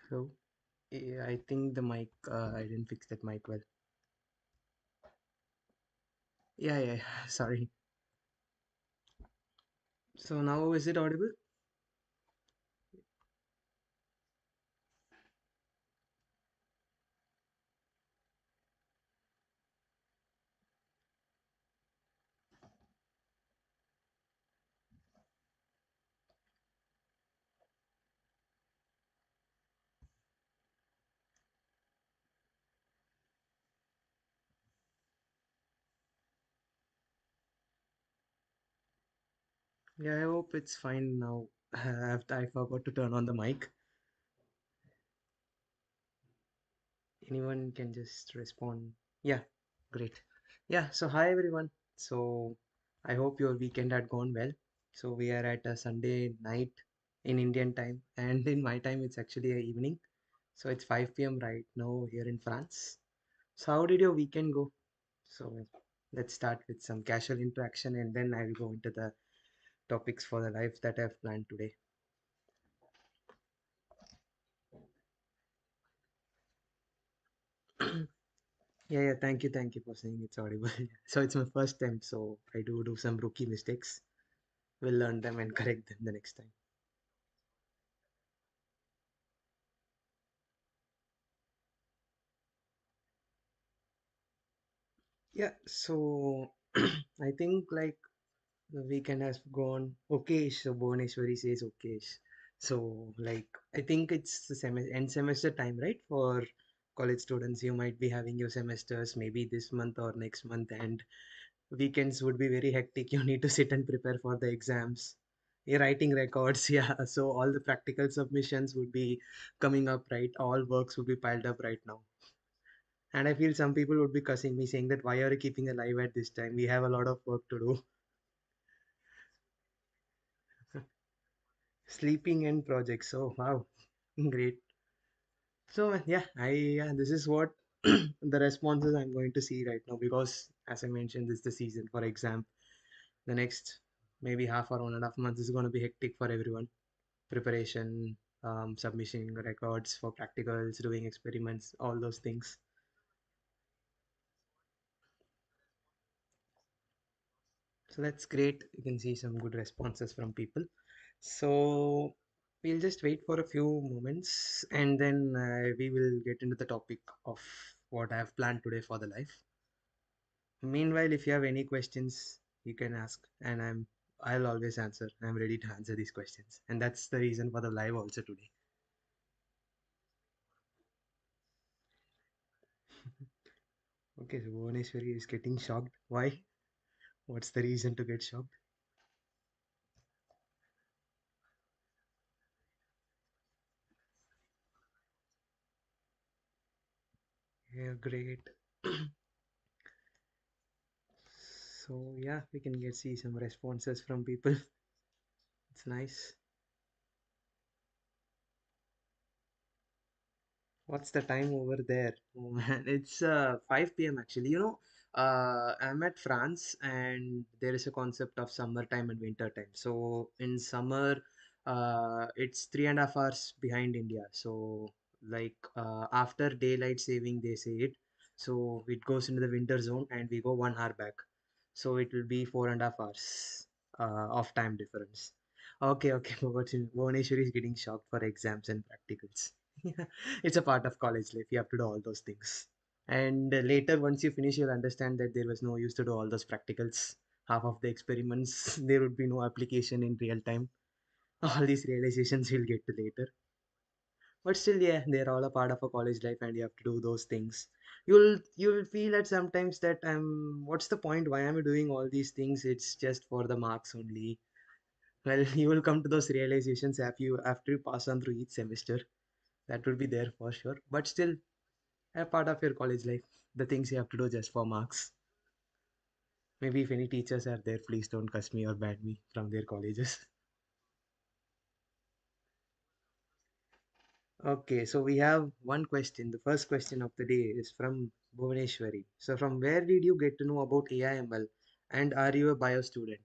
So, yeah, I think the mic, I didn't fix that mic well. Yeah, yeah, yeah, sorry. So now is it audible? Yeah, I hope it's fine now. After I forgot to turn on the mic. Anyone can just respond. Yeah, great. Yeah, so hi everyone. So I hope your weekend had gone well. So we are at a Sunday night in Indian time, and in my time it's actually a evening. So it's 5 p.m. right now here in France. So how did your weekend go? So let's start with some casual interaction and then I will go into the topics for the life that I've planned today. Yeah, yeah, thank you for saying it's audible. So it's my first time, so I do some rookie mistakes. We'll learn them and correct them the next time. Yeah, so I think like the weekend has gone okay. So Bhuvaneshwari says okay. So like I think it's the end semester time, right? For college students, you might be having your semesters maybe this month or next month, and weekends would be very hectic. You need to sit and prepare for the exams. You're writing records, yeah. So all the practical submissions would be coming up, right? All works would be piled up right now. And I feel some people would be cussing me saying that why are you keeping alive at this time? We have a lot of work to do. Sleeping and projects. So wow, great. So yeah, this is what the responses I'm going to see right now because as I mentioned, this is the season for exam. The next maybe half or 1.5 months is going to be hectic for everyone. Preparation, submission records for practicals, doing experiments, all those things. So that's great. You can see some good responses from people. So we'll just wait for a few moments and then we will get into the topic of what I have planned today for the life. Meanwhile, if you have any questions, you can ask, and I'll always answer. I'm ready to answer these questions, and that's the reason for the live also today. Okay, so Bhuvaneshwari is getting shocked. Why? What's the reason to get shocked? Yeah, great. So yeah, we can get see some responses from people. It's nice. What's the time over there? Oh man, it's 5 p.m. actually. I'm at France and there is a concept of summertime and winter time. So in summer, it's 3.5 hours behind India. So like after daylight saving, they say it. So it goes into the winter zone and we go 1 hour back. So it will be 4.5 hours of time difference. Okay, okay. Bhuvaneshwari is getting shocked for exams and practicals. It's a part of college life. You have to do all those things. And later, once you finish, you'll understand that there was no use to do all those practicals. Half of the experiments, there would be no application in real time. All these realizations you'll get to later. But still, yeah, they're all a part of a college life, and you have to do those things. You'll feel at sometimes that what's the point? Why am I doing all these things? It's just for the marks only. Well, you will come to those realizations after you pass on through each semester. That will be there for sure. But still, a part of your college life, the things you have to do just for marks. Maybe if any teachers are there, please don't cuss me or ban me from their colleges. Okay, so we have one question. The first question of the day is from Bhuvaneshwari. So, from where did you get to know about AIML and are you a bio student?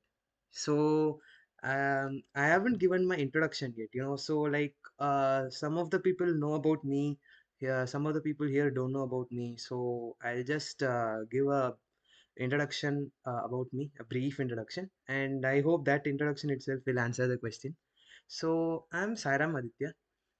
So, I haven't given my introduction yet, So, like, some of the people know about me. Yeah, some of the people here don't know about me. So I'll just give a introduction about me, a brief introduction, and I hope that introduction itself will answer the question. So I'm Sairam Aditya.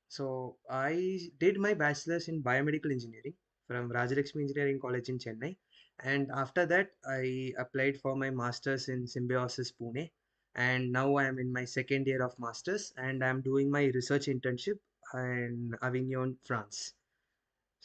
So I did my bachelor's in biomedical engineering from Rajalakshmi Engineering College in Chennai, and after that I applied for my master's in symbiosis Pune, and now I am in my second year of master's, and I'm doing my research internship in Avignon, France.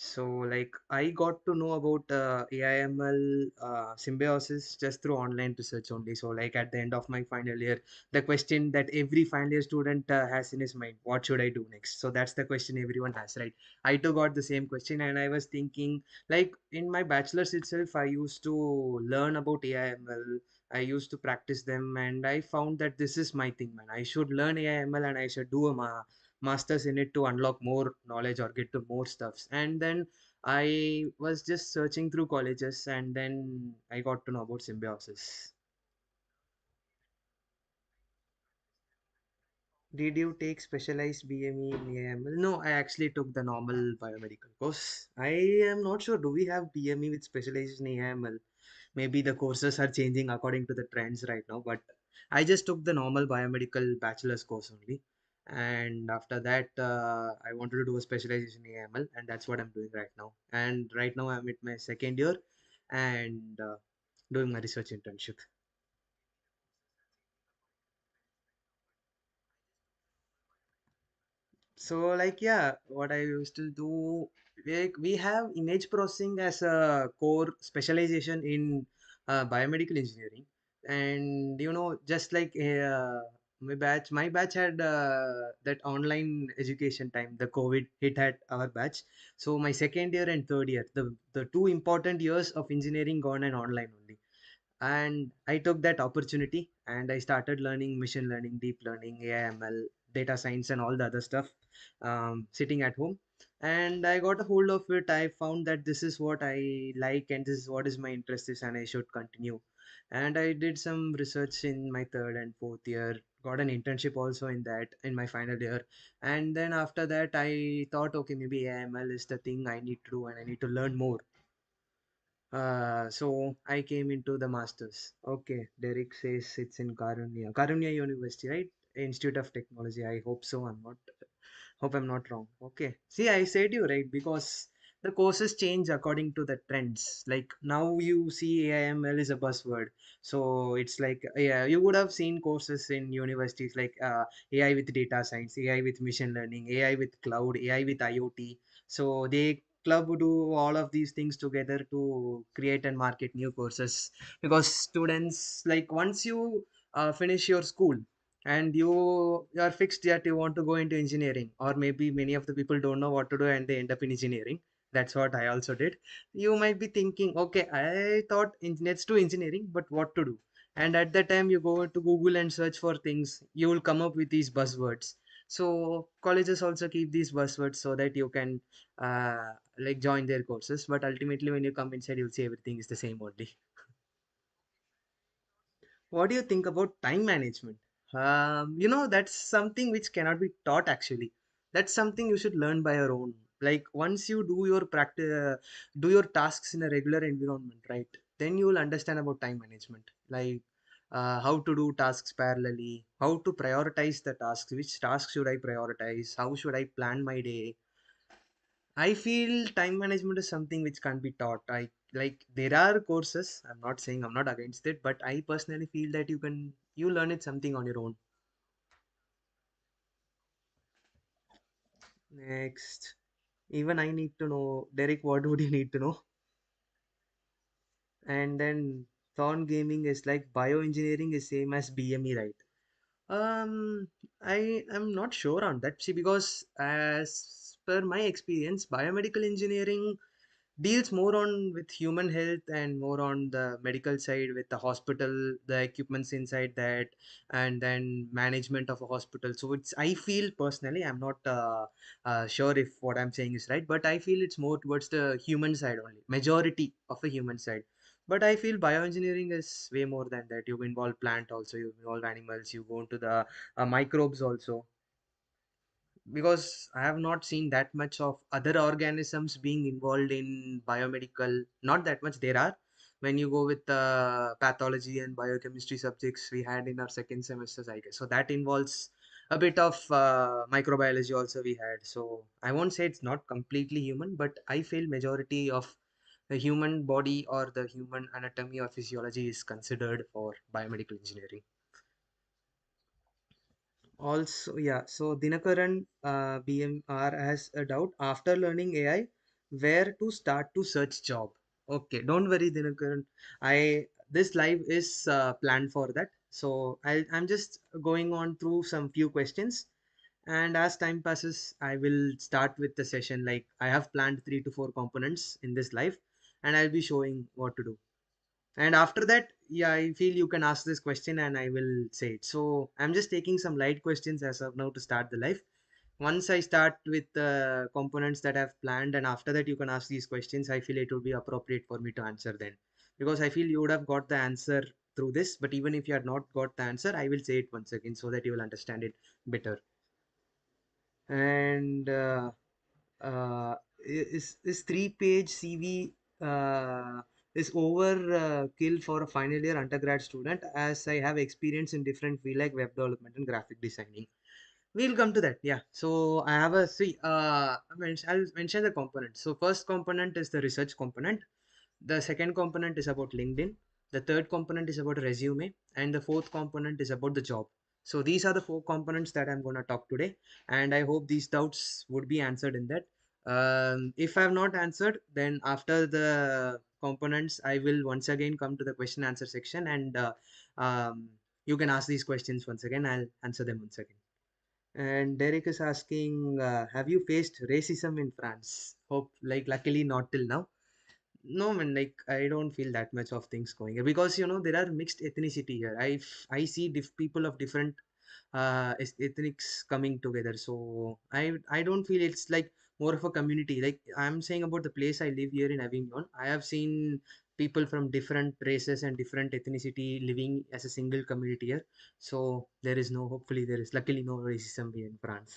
So, like, I got to know about AIML symbiosis just through online research only. So, like, at the end of my final year, the question that every final year student has in his mind, what should I do next? So, that's the question everyone has, right? I too got the same question, and I was thinking, like, in my bachelor's itself, I used to learn about AIML. I used to practice them, and I found that this is my thing, man. I should learn AIML and I should do a masters in it to unlock more knowledge or get to more stuffs. And then I was just searching through colleges, and then I got to know about symbiosis. Did you take specialized BME in AML? No, I actually took the normal biomedical course. I am not sure, do we have BME with specialization in AML? Maybe the courses are changing according to the trends right now, but I just took the normal biomedical bachelor's course only. And after that, I wanted to do a specialization in AML, and that's what I'm doing right now. And right now, I'm at my second year and doing my research internship. So, like, yeah, what I used to do, like, we have image processing as a core specialization in biomedical engineering. And, just like my batch had that online education time, the COVID hit at our batch. So, my second year and third year, the two important years of engineering gone and online only. And I took that opportunity and I started learning machine learning, deep learning, AIML, data science, and all the other stuff, sitting at home. And I got a hold of it. I found that this is what I like and this is what is my interest is, and I should continue. And I did some research in my third and fourth year, got an internship also in that in my final year. And then after that, I thought, okay, maybe AIML is the thing I need to do and I need to learn more. So I came into the masters. Okay, Derek says it's in Karunya University, right? Institute of Technology. I hope so. Hope I'm not wrong. Okay. See, I said you right because the courses change according to the trends. Like now you see AIML is a buzzword. So it's like, yeah, you would have seen courses in universities like AI with data science, AI with machine learning, AI with cloud, AI with IoT. So they club do all of these things together to create and market new courses, because students, like, once you finish your school and you are fixed that you want to go into engineering, or maybe many of the people don't know what to do and they end up in engineering. That's what I also did. You might be thinking, okay, I thought let's do engineering, but what to do? And at that time you go to Google and search for things, you will come up with these buzzwords. So colleges also keep these buzzwords so that you can like join their courses, but ultimately when you come inside you'll see everything is the same only. What do you think about time management? That's something which cannot be taught actually. That's something you should learn by your own. Like once you do your practice, do your tasks in a regular environment, right? Then you will understand about time management. Like how to do tasks parallelly, how to prioritize the tasks, which tasks should I prioritize, how should I plan my day. I feel time management is something which can't be taught. I like there are courses. I'm not saying I'm not against it, but I personally feel that you learn it something on your own. Next, even I need to know, Derek, what would you need to know? And then Thorn Gaming is like bioengineering is same as BME, right? I am not sure on that. See, because as per my experience, biomedical engineering deals more on with human health and more on the medical side with the hospital, the equipments inside that, and then management of a hospital. So it's, I feel personally, I'm not sure if what I'm saying is right, but I feel it's more towards the human side only, majority of a human side. But I feel bioengineering is way more than that. You involve plant also, you involve animals, you go into the microbes also. because I have not seen that much of other organisms being involved in biomedical. Not that much. There are when you go with pathology and biochemistry subjects we had in our second semesters, I guess. So that involves a bit of microbiology also we had. So I won't say it's not completely human, but I feel majority of the human body or the human anatomy or physiology is considered for biomedical engineering. Also, yeah, so Dinakaran BMR has a doubt after learning AI, where to start to search job. Okay, don't worry, Dinakaran. This live is planned for that. So I'm just going on through some few questions, and as time passes, I will start with the session. Like I have planned 3 to 4 components in this live, and I'll be showing what to do. And after that, yeah, I feel you can ask this question and I will say it. So I'm just taking some light questions as of now to start the live. Once I start with the components that I've planned, and after that you can ask these questions, I feel it would be appropriate for me to answer then. Because I feel you would have got the answer through this, but even if you had not got the answer, I will say it once again so that you will understand it better. And is 3-page CV is over kill for a final year undergrad student, as I have experience in different field like web development and graphic designing. We'll come to that. Yeah. So I have a see. I'll mention the components. So first component is the research component. The second component is about LinkedIn. The third component is about resume, and the fourth component is about the job. So these are the 4 components that I'm going to talk today, and I hope these doubts would be answered in that. If I have not answered, then after the components, I will once again come to the question answer section, and um, you can ask these questions once again. I'll answer them once again. And Derek is asking, have you faced racism in France? Hope, like, luckily not till now. No, man, like I don't feel that much of things going here because there are mixed ethnicity here. I see people of different ethnics coming together. So I don't feel it's like more of a community. Like I'm saying about the place I live here in Avignon, I have seen people from different races and different ethnicity living as a single community here. So there is no, hopefully there is luckily no racism here in France.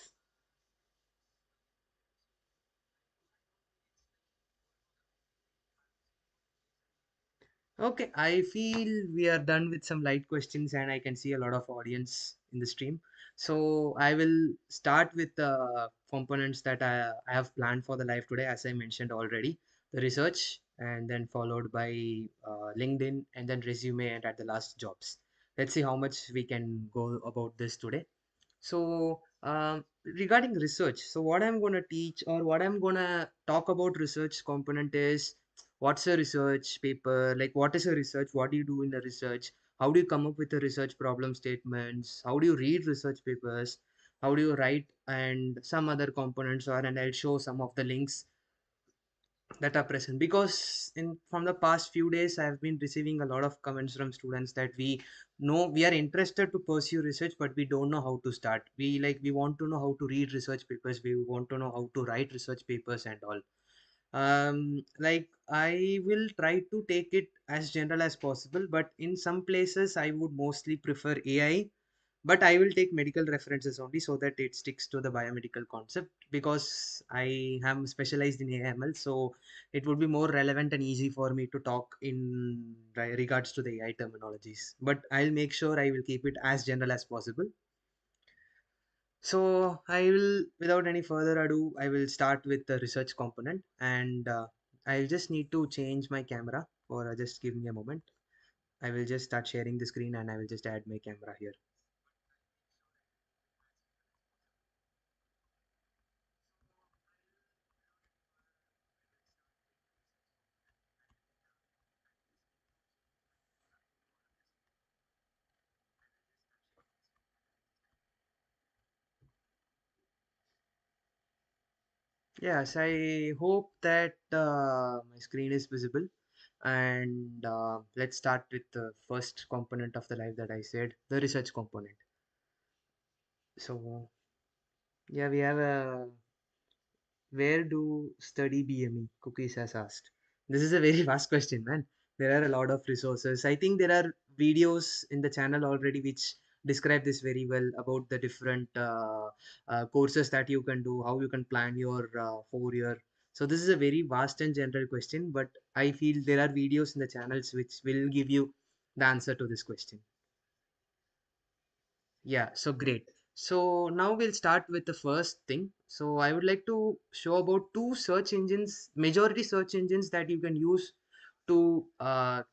Okay, I feel we are done with some light questions and I can see a lot of audience in the stream. So I will start with the components that I have planned for the live today, as I mentioned already. The research and then followed by LinkedIn and then resume and at the last jobs. Let's see how much we can go about this today. So, regarding research, so what I'm going to teach or what I'm going to talk about research component is what's a research paper, like what is a research, what do you do in the research, how do you come up with the research problem statements, how do you read research papers, how do you write, and some other components are, and I'll show some of the links that are present because in from the past few days I have been receiving a lot of comments from students that we know we are interested to pursue research but we don't know how to start. We want to know how to read research papers, we want to know how to write research papers and all. Like I will try to take it as general as possible, but in some places I would mostly prefer AI, but I will take medical references only so that it sticks to the biomedical concept because I am specialized in AML. So it would be more relevant and easy for me to talk in regards to the AI terminologies. But I'll make sure I will keep it as general as possible. So I will, without any further ado, I will start with the research component, and I'll just need to change my camera, or just give me a moment. I will just start sharing the screen and I will just add my camera here. Yes, I hope that my screen is visible. And let's start with the first component of the live that I said, the research component. So, yeah, we have a where do study BME? Cookies has asked. This is a very vast question, man. There are a lot of resources. I think there are videos in the channel already which describe this very well about the different courses that you can do, how you can plan your 4 year. So this is a very vast and general question, but I feel there are videos in the channels which will give you the answer to this question. Yeah, so great. So now we'll start with the first thing. So I would like to show about two search engines, majority search engines that you can use to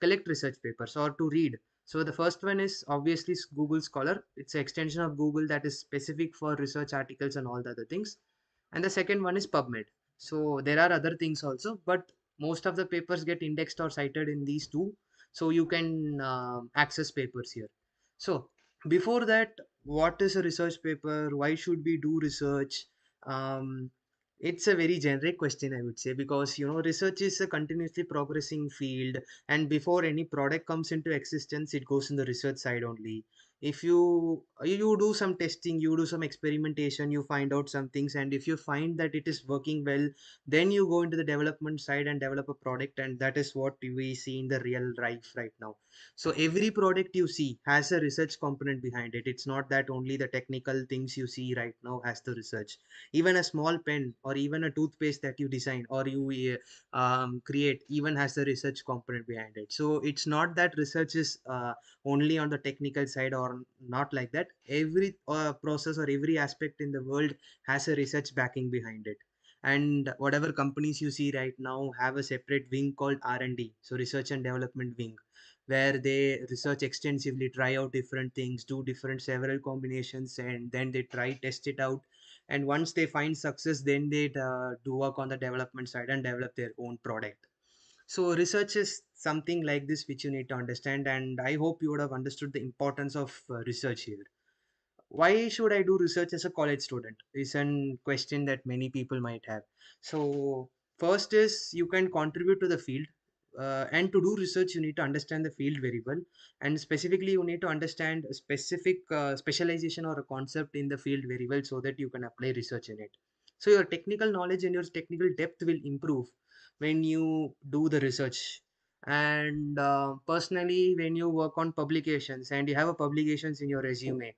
collect research papers or to read. So the first one is obviously Google Scholar. It's an extension of Google that is specific for research articles and all the other things. And the second one is PubMed. So there are other things also, but most of the papers get indexed or cited in these two. So you can access papers here. So before that, what is a research paper? Why should we do research? Um, it's a very generic question, I would say, because research is a continuously progressing field, and before any product comes into existence, it goes in the research side only. If you do some testing, you do some experimentation, you find out some things, and if you find that it is working well, then you go into the development side and develop a product, and that is what we see in the real life right now. So every product you see has a research component behind it. It's not that only the technical things you see right now has the research. Even a small pen or even a toothpaste that you design or you create even has the research component behind it. So it's not that research is only on the technical side or not like that. Every process or every aspect in the world has a research backing behind it. And whatever companies you see right now have a separate wing called R&D, so research and development wing, where they research extensively, try out different things, do different several combinations, and then they try test it out. And once they find success, then they do work on the development side and develop their own product. So research is something like this which you need to understand, and I hope you would have understood the importance of research here. Why should I do research as a college student is a question that many people might have. So first is you can contribute to the field, and to do research you need to understand the field very well, and specifically you need to understand a specific specialization or a concept in the field very well so that you can apply research in it. So your technical knowledge and your technical depth will improve when you do the research. And personally, when you work on publications and you have a publications in your resume,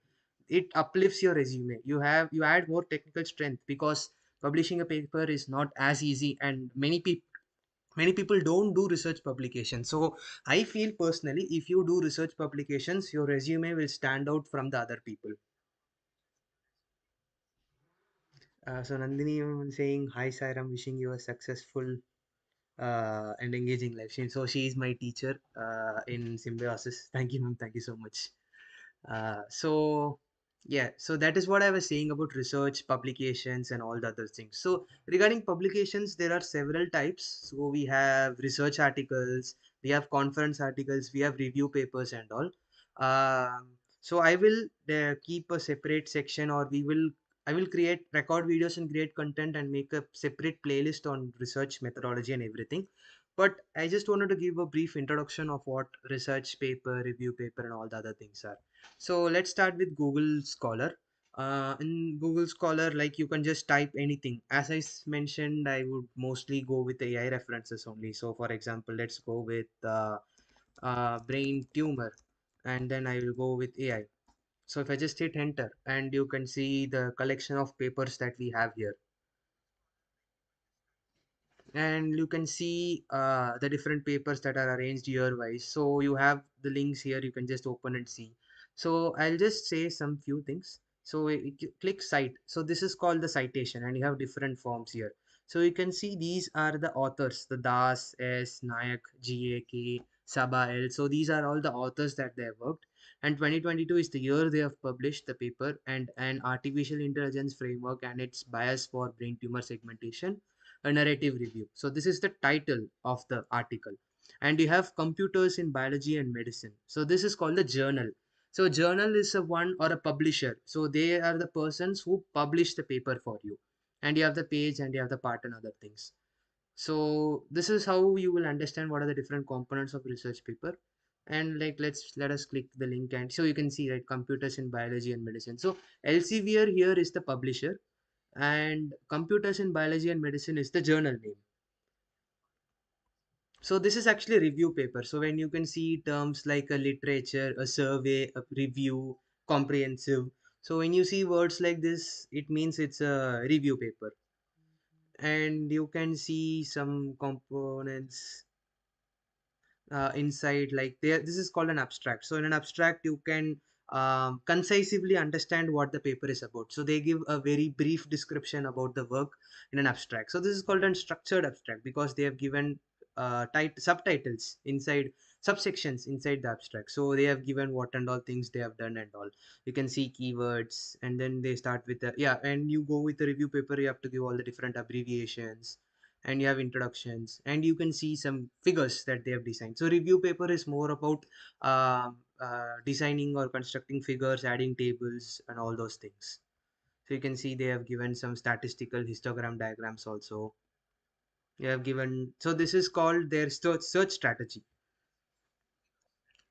it uplifts your resume. You add more technical strength, because publishing a paper is not as easy, and many people don't do research publication. So I feel personally, if you do research publications, your resume will stand out from the other people. So Nandini saying hi Sairam, wishing you a successful and engaging life. So she is my teacher in symbiosis. Thank you, ma'am. Thank you so much. So yeah, so that is what I was saying about research publications and all the other things. So regarding publications, there are several types. So we have research articles, we have conference articles, we have review papers and all. So I will keep a separate section, or I will create record videos and create content and make a separate playlist on research methodology and everything. But I just wanted to give a brief introduction of what research paper, review paper, and all the other things are. So let's start with Google Scholar. In Google Scholar, like you can just type anything. As mentioned, I would mostly go with AI references only. So for example, let's go with brain tumor, and then I will go with AI. So if I just hit enter, and you can see the collection of papers that we have here, and you can see the different papers that are arranged year wise. So you have the links here, you can just open and see. So I'll just say some few things. So click cite. So this is called the citation, and you have different forms here. So you can see these are the authors, the Das, S, Nayak, GAK, Sabha L. So these are all the authors that they have worked. And 2022 is the year they have published the paper, and an artificial intelligence framework and its bias for brain tumor segmentation, a narrative review. So this is the title of the article. And you have computers in biology and medicine. So this is called the journal. So journal is a one or a publisher. So they are the persons who publish the paper for you. And you have the page and you have the part and other things. So this is how you will understand what are the different components of research paper. And like let us click the link, and so you can see, right, computers in biology and medicine. So Elsevier here is the publisher, and computers in biology and medicine is the journal name. So this is actually a review paper. So when you can see terms like a literature, a survey, a review, comprehensive. So when you see words like this, it means it's a review paper. And you can see some components inside, like there, this is called an abstract. So in an abstract you can concisely understand what the paper is about. So they give a very brief description about the work in an abstract. So this is called a structured abstract because they have given subtitles inside, subsections inside the abstract. So they have given what and all things they have done and all. You can see keywords, and then they start with the, yeah, and you go with the review paper, you have to give all the different abbreviations, and you have introductions, and you can see some figures that they have designed. So review paper is more about designing or constructing figures, adding tables and all those things. So you can see they have given some statistical histogram diagrams also. They have given, so this is called their search strategy.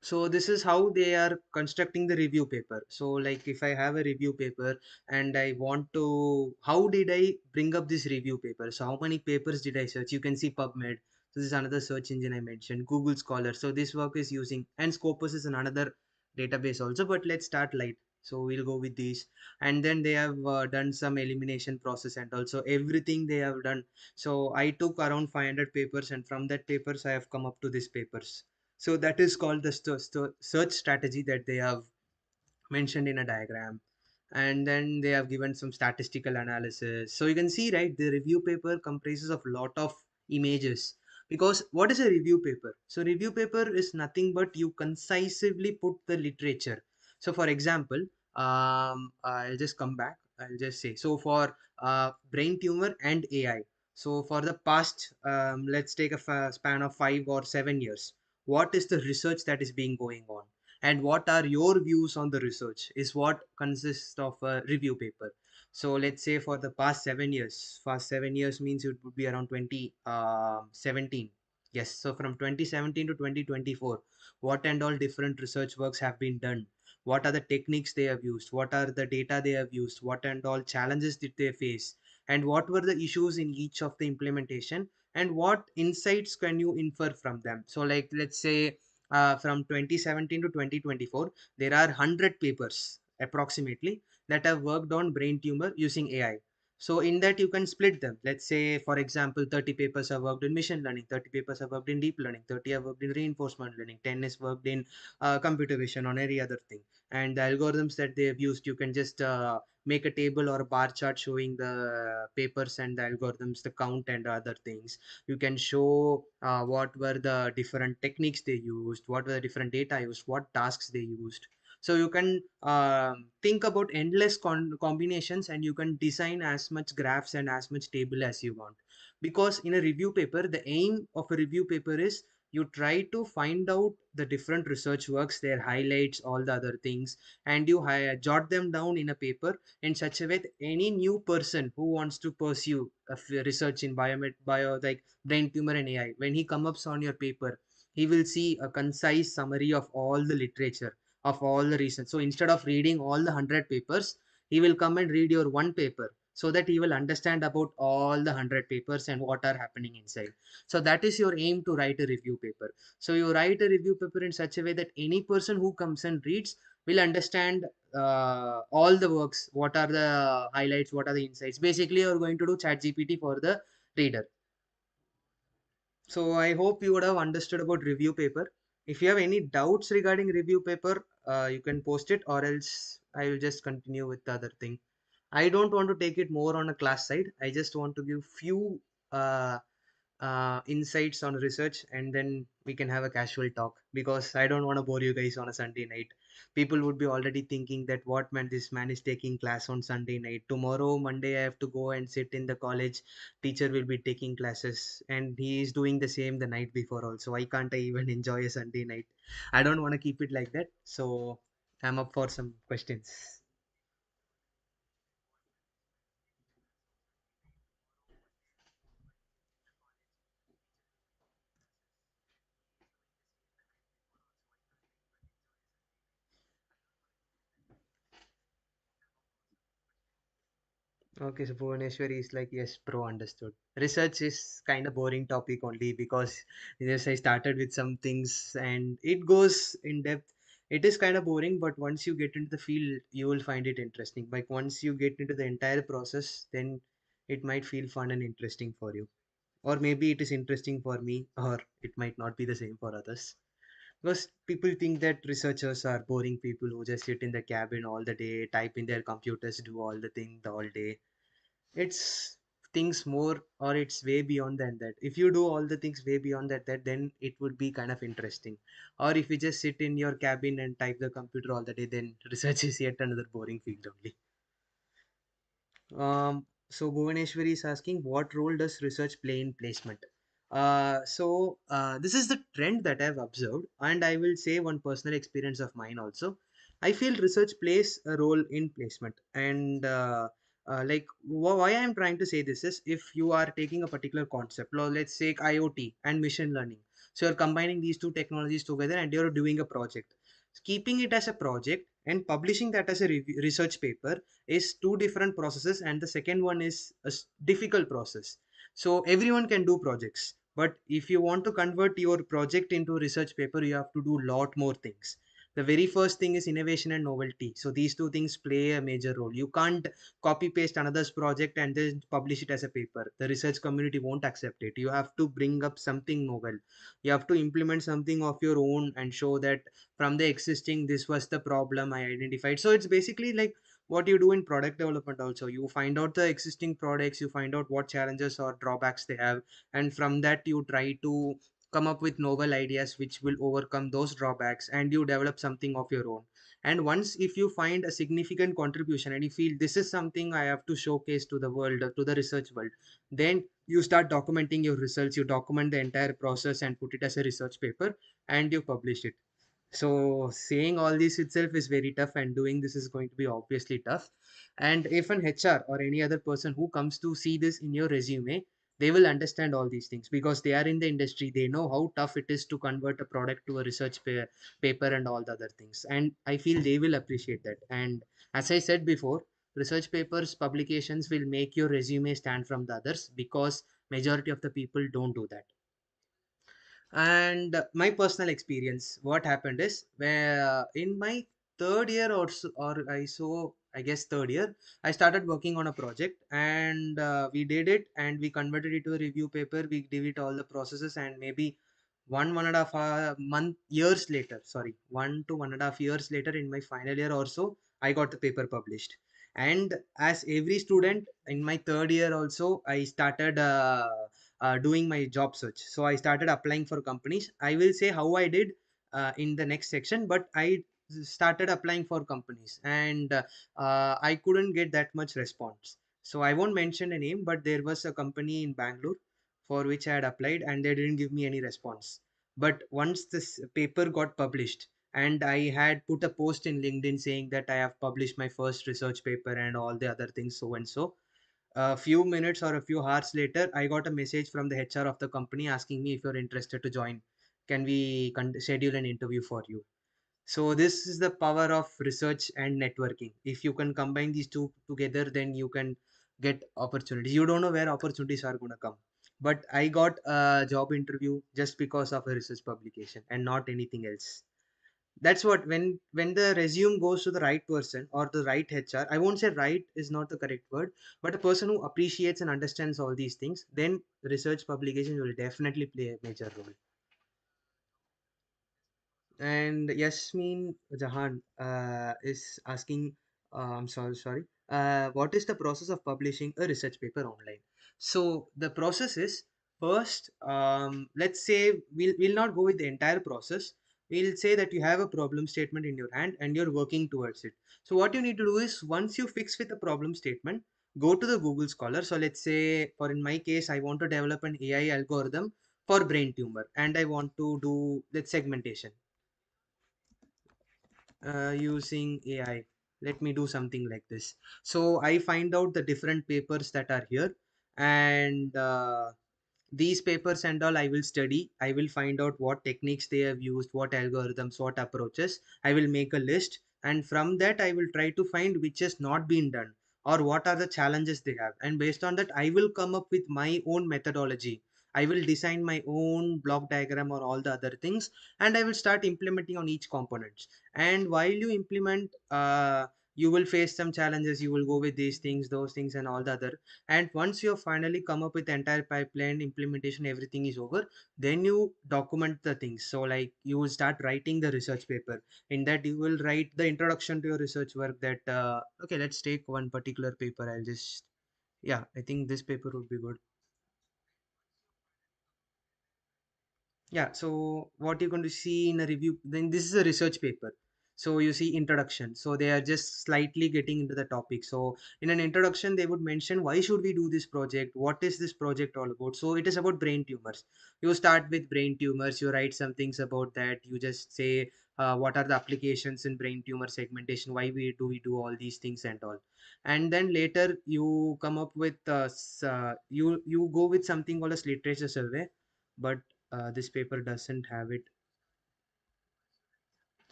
So this is how they are constructing the review paper. So like if I have a review paper and I want to, how did I bring up this review paper? So how many papers did I search? You can see PubMed. So this is another search engine I mentioned, Google Scholar. So this work is using, and Scopus is another database also, but let's start light. So we'll go with these. And then they have done some elimination process and also everything they have done. So I took around 500 papers, and from that papers I have come up to these papers. So that is called the search strategy that they have mentioned in a diagram. And then they have given some statistical analysis. So you can see, right, the review paper comprises of lot of images. Because what is a review paper? So review paper is nothing but you concisely put the literature. So for example, I'll just come back, I'll just say, so for brain tumor and AI, so for the past let's take a span of 5 or 7 years, what is the research that is being going on, and what are your views on the research, is what consists of a review paper. So let's say for the past 7 years means it would be around 2017. Yes, so from 2017 to 2024, what and all different research works have been done, what are the techniques they have used, what are the data they have used, what and all challenges did they face, and what were the issues in each of the implementation, and what insights can you infer from them. So like let's say from 2017 to 2024, there are 100 papers approximately that have worked on brain tumor using AI. So in that you can split them. Let's say, for example, 30 papers have worked in machine learning, 30 papers have worked in deep learning, 30 have worked in reinforcement learning, 10 is worked in computer vision on any other thing. And the algorithms that they have used, you can just make a table or a bar chart showing the papers and the algorithms, the count and other things. You can show what were the different techniques they used, what were the different data used, what tasks they used. So you can think about endless combinations, and you can design as much graphs and as much table as you want. Because in a review paper, the aim of a review paper is you try to find out the different research works, their highlights, all the other things, and you jot them down in a paper in such a way that any new person who wants to pursue research in bio like brain tumor and AI, when he comes up on your paper, he will see a concise summary of all the literature, of all the research. So instead of reading all the 100 papers, he will come and read your one paper, so that he will understand about all the 100 papers and what are happening inside. So that is your aim to write a review paper. So you write a review paper in such a way that any person who comes and reads will understand all the works, what are the highlights, what are the insights. Basically you're going to do chat gpt for the reader. So I hope you would have understood about review paper. If you have any doubts regarding review paper, you can post it, or else I will just continue with the other thing. I don't want to take it more on a class side. I just want to give few uh, insights on research, and then we can have a casual talk, because I don't want to bore you guys on a Sunday night. People would be already thinking that what man, this man is taking class on Sunday night. Tomorrow, Monday, I have to go and sit in the college. Teacher will be taking classes, and he is doing the same the night before also. Why can't I even enjoy a Sunday night? I don't want to keep it like that. So I'm up for some questions. Okay, so Bhuvaneshwari is like, yes, bro, understood. Research is kind of boring topic only, because yes, I started with some things and it goes in depth. It is kind of boring, but once you get into the field, you will find it interesting. Like once you get into the entire process, then it might feel fun and interesting for you. Or maybe it is interesting for me, or it might not be the same for others. Because people think that researchers are boring people who just sit in the cabin all the day, type in their computers, do all the thing the whole day. It's things more, or it's way beyond than that. If you do all the things way beyond that, then it would be kind of interesting. Or if you just sit in your cabin and type the computer all the day, then research is yet another boring field only. So Bhuvaneshwari is asking, what role does research play in placement? This is the trend that I've observed, and I will say one personal experience of mine also. I feel research plays a role in placement, and why I'm trying to say this is, if you are taking a particular concept, let's take IoT and machine learning. So you're combining these two technologies together, and you're doing a project. Keeping it as a project and publishing that as a research paper is two different processes, and the second one is a difficult process. So everyone can do projects, but if you want to convert your project into a research paper, you have to do a lot more things. The very first thing is innovation and novelty. So these two things play a major role. You can't copy paste another's project and then publish it as a paper. The research community won't accept it. You have to bring up something novel. You have to implement something of your own and show that from the existing, this was the problem I identified. So it's basically like what you do in product development also. You find out the existing products, you find out what challenges or drawbacks they have, and from that you try to come up with novel ideas which will overcome those drawbacks, and you develop something of your own. And once if you find a significant contribution and you feel this is something I have to showcase to the world, to the research world, then you start documenting your results. You document the entire process and put it as a research paper, and you publish it. So saying all this itself is very tough, and doing this is going to be obviously tough. And if an HR or any other person who comes to see this in your resume, they will understand all these things because they are in the industry. They know how tough it is to convert a product to a research paper and all the other things. And I feel they will appreciate that. And as I said before, research papers publications will make your resume stand from the others, because majority of the people don't do that. And my personal experience, what happened is, where in my third year or so, I guess third year, I started working on a project, and we did it, and we converted it to a review paper. We did it all the processes, and maybe one and a half month years later, sorry, 1 to 1.5 years later, in my final year or so, I got the paper published. And as every student in my third year also, I started doing my job search. So I started applying for companies. I will say how I did in the next section, but I started applying for companies, and I couldn't get that much response. So I won't mention a name, but there was a company in Bangalore for which I had applied, and they didn't give me any response. But once this paper got published, and I had put a post in LinkedIn saying that I have published my first research paper and all the other things, so and so, a few minutes or a few hours later, I got a message from the HR of the company asking me, if you're interested to join, can we schedule an interview for you? So this is the power of research and networking. If you can combine these two together, then you can get opportunities. You don't know where opportunities are going to come. But I got a job interview just because of a research publication and not anything else. That's what, when the resume goes to the right person or the right HR, I won't say right is not the correct word, but a person who appreciates and understands all these things, then research publication will definitely play a major role. And Yasmin Jahan is asking, I'm sorry, what is the process of publishing a research paper online? So the process is, first, let's say we'll not go with the entire process. We'll say that you have a problem statement in your hand and you're working towards it. So what you need to do is, once you fix with the problem statement, go to the Google Scholar. So let's say, for in my case, I want to develop an AI algorithm for brain tumor, and I want to do, let's, segmentation using AI. Let me do something like this. So I find out the different papers that are here, and these papers and all I will study. I will find out what techniques they have used, what algorithms, what approaches. I will make a list, and from that I will try to find which has not been done, or what are the challenges they have. And based on that, I will come up with my own methodology. I will design my own block diagram or all the other things, and I will start implementing on each components. And while you implement, you will face some challenges. You will go with these things, those things, and all the other. And once you have finally come up with the entire pipeline implementation, everything is over, then you document the things. So like you will start writing the research paper. In that you will write the introduction to your research work, that okay, let's take one particular paper. I'll just, yeah, I think this paper would be good. Yeah, so what you're going to see in a review, then this is a research paper. So you see introduction. So they are just slightly getting into the topic. So in an introduction, they would mention why should we do this project? What is this project all about? So it is about brain tumors. You start with brain tumors. You write some things about that. You just say what are the applications in brain tumor segmentation? Why we do all these things and all. And then later you come up with you go with something called as literature survey, but this paper doesn't have it.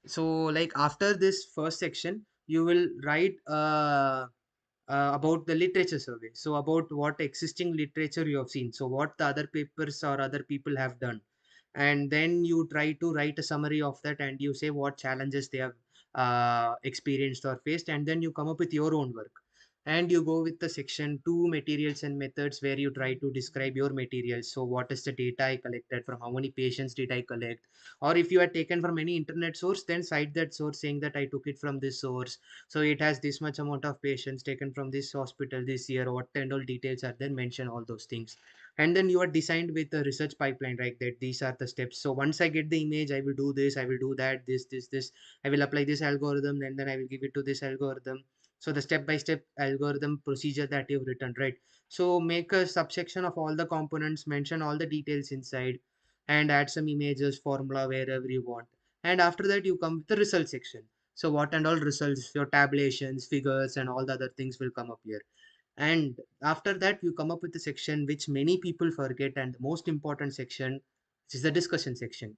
So like after this first section you will write about the literature survey, so about what existing literature you have seen, so what the other papers or other people have done. And then you try to write a summary of that, and you say what challenges they have experienced or faced, and then you come up with your own work. And you go with the section 2, materials and methods, where you try to describe your materials. So what is the data I collected, from how many patients did I collect, or if you are taken from any internet source, then cite that source saying that I took it from this source, so it has this much amount of patients taken from this hospital this year, what and all details are then mention all those things. And then you are designed with a research pipeline, right, that these are the steps. So once I get the image, I will do this, I will do that, this, I will apply this algorithm, and then I will give it to this algorithm. So the step by step algorithm procedure that you've written, right? So make a subsection of all the components, mention all the details inside, and add some images, formula wherever you want. And after that you come with the result section. So what and all results, your tabulations, figures, and all the other things will come up here. And after that you come up with a section which many people forget, and the most important section, which is the discussion section.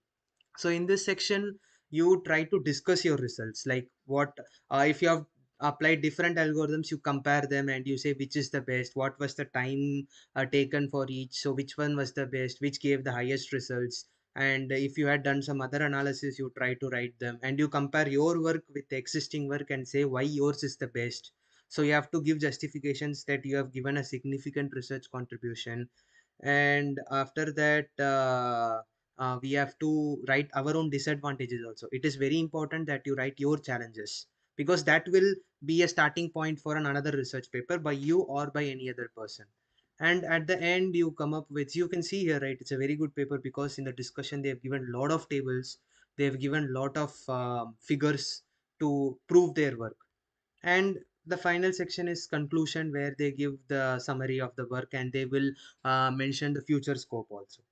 So in this section you try to discuss your results, like what, if you have applied different algorithms, you compare them and you say which is the best, what was the time taken for each, so which one was the best, which gave the highest results. And if you had done some other analysis, you try to write them, and you compare your work with the existing work and say why yours is the best. So you have to give justifications that you have given a significant research contribution. And after that we have to write our own disadvantages also. It is very important that you write your challenges, because that will be a starting point for another research paper by you or by any other person. And at the end you come up with, you can see here, right, it's a very good paper, because in the discussion they have given a lot of tables, they have given a lot of figures to prove their work. And the final section is conclusion, where they give the summary of the work, and they will mention the future scope also.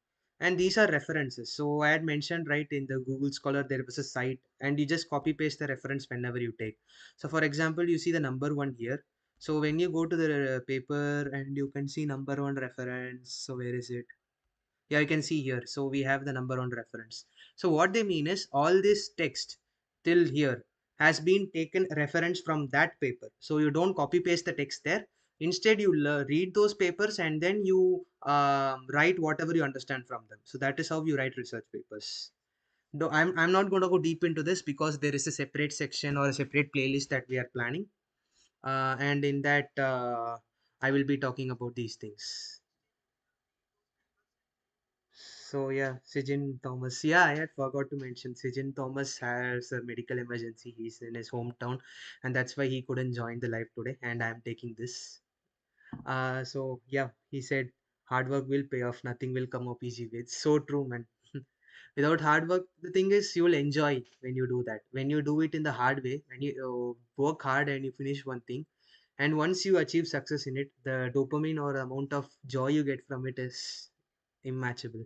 And these are references. So I had mentioned, right, in the Google Scholar there was a site, and you just copy paste the reference whenever you take. So for example, you see the number one here. So when you go to the paper, and you can see number one reference, so where is it? Yeah, you can see here. So we have the number on reference. So what they mean is all this text till here has been taken reference from that paper. So you don't copy paste the text there. Instead, you read those papers, and then you write whatever you understand from them. So that is how you write research papers. Though I'm not going to go deep into this, because there is a separate section or a separate playlist that we are planning. And in that, I will be talking about these things. So yeah, Sijin Thomas. Yeah, I had forgot to mention Sijin Thomas has a medical emergency. He's in his hometown, and that's why he couldn't join the live today. And I'm taking this. So yeah, he said hard work will pay off. Nothing will come up easy. It's so true, man. Without hard work, the thing is you will enjoy when you do that. When you do it in the hard way, when you work hard and you finish one thing, and once you achieve success in it, the dopamine or amount of joy you get from it is immatchable.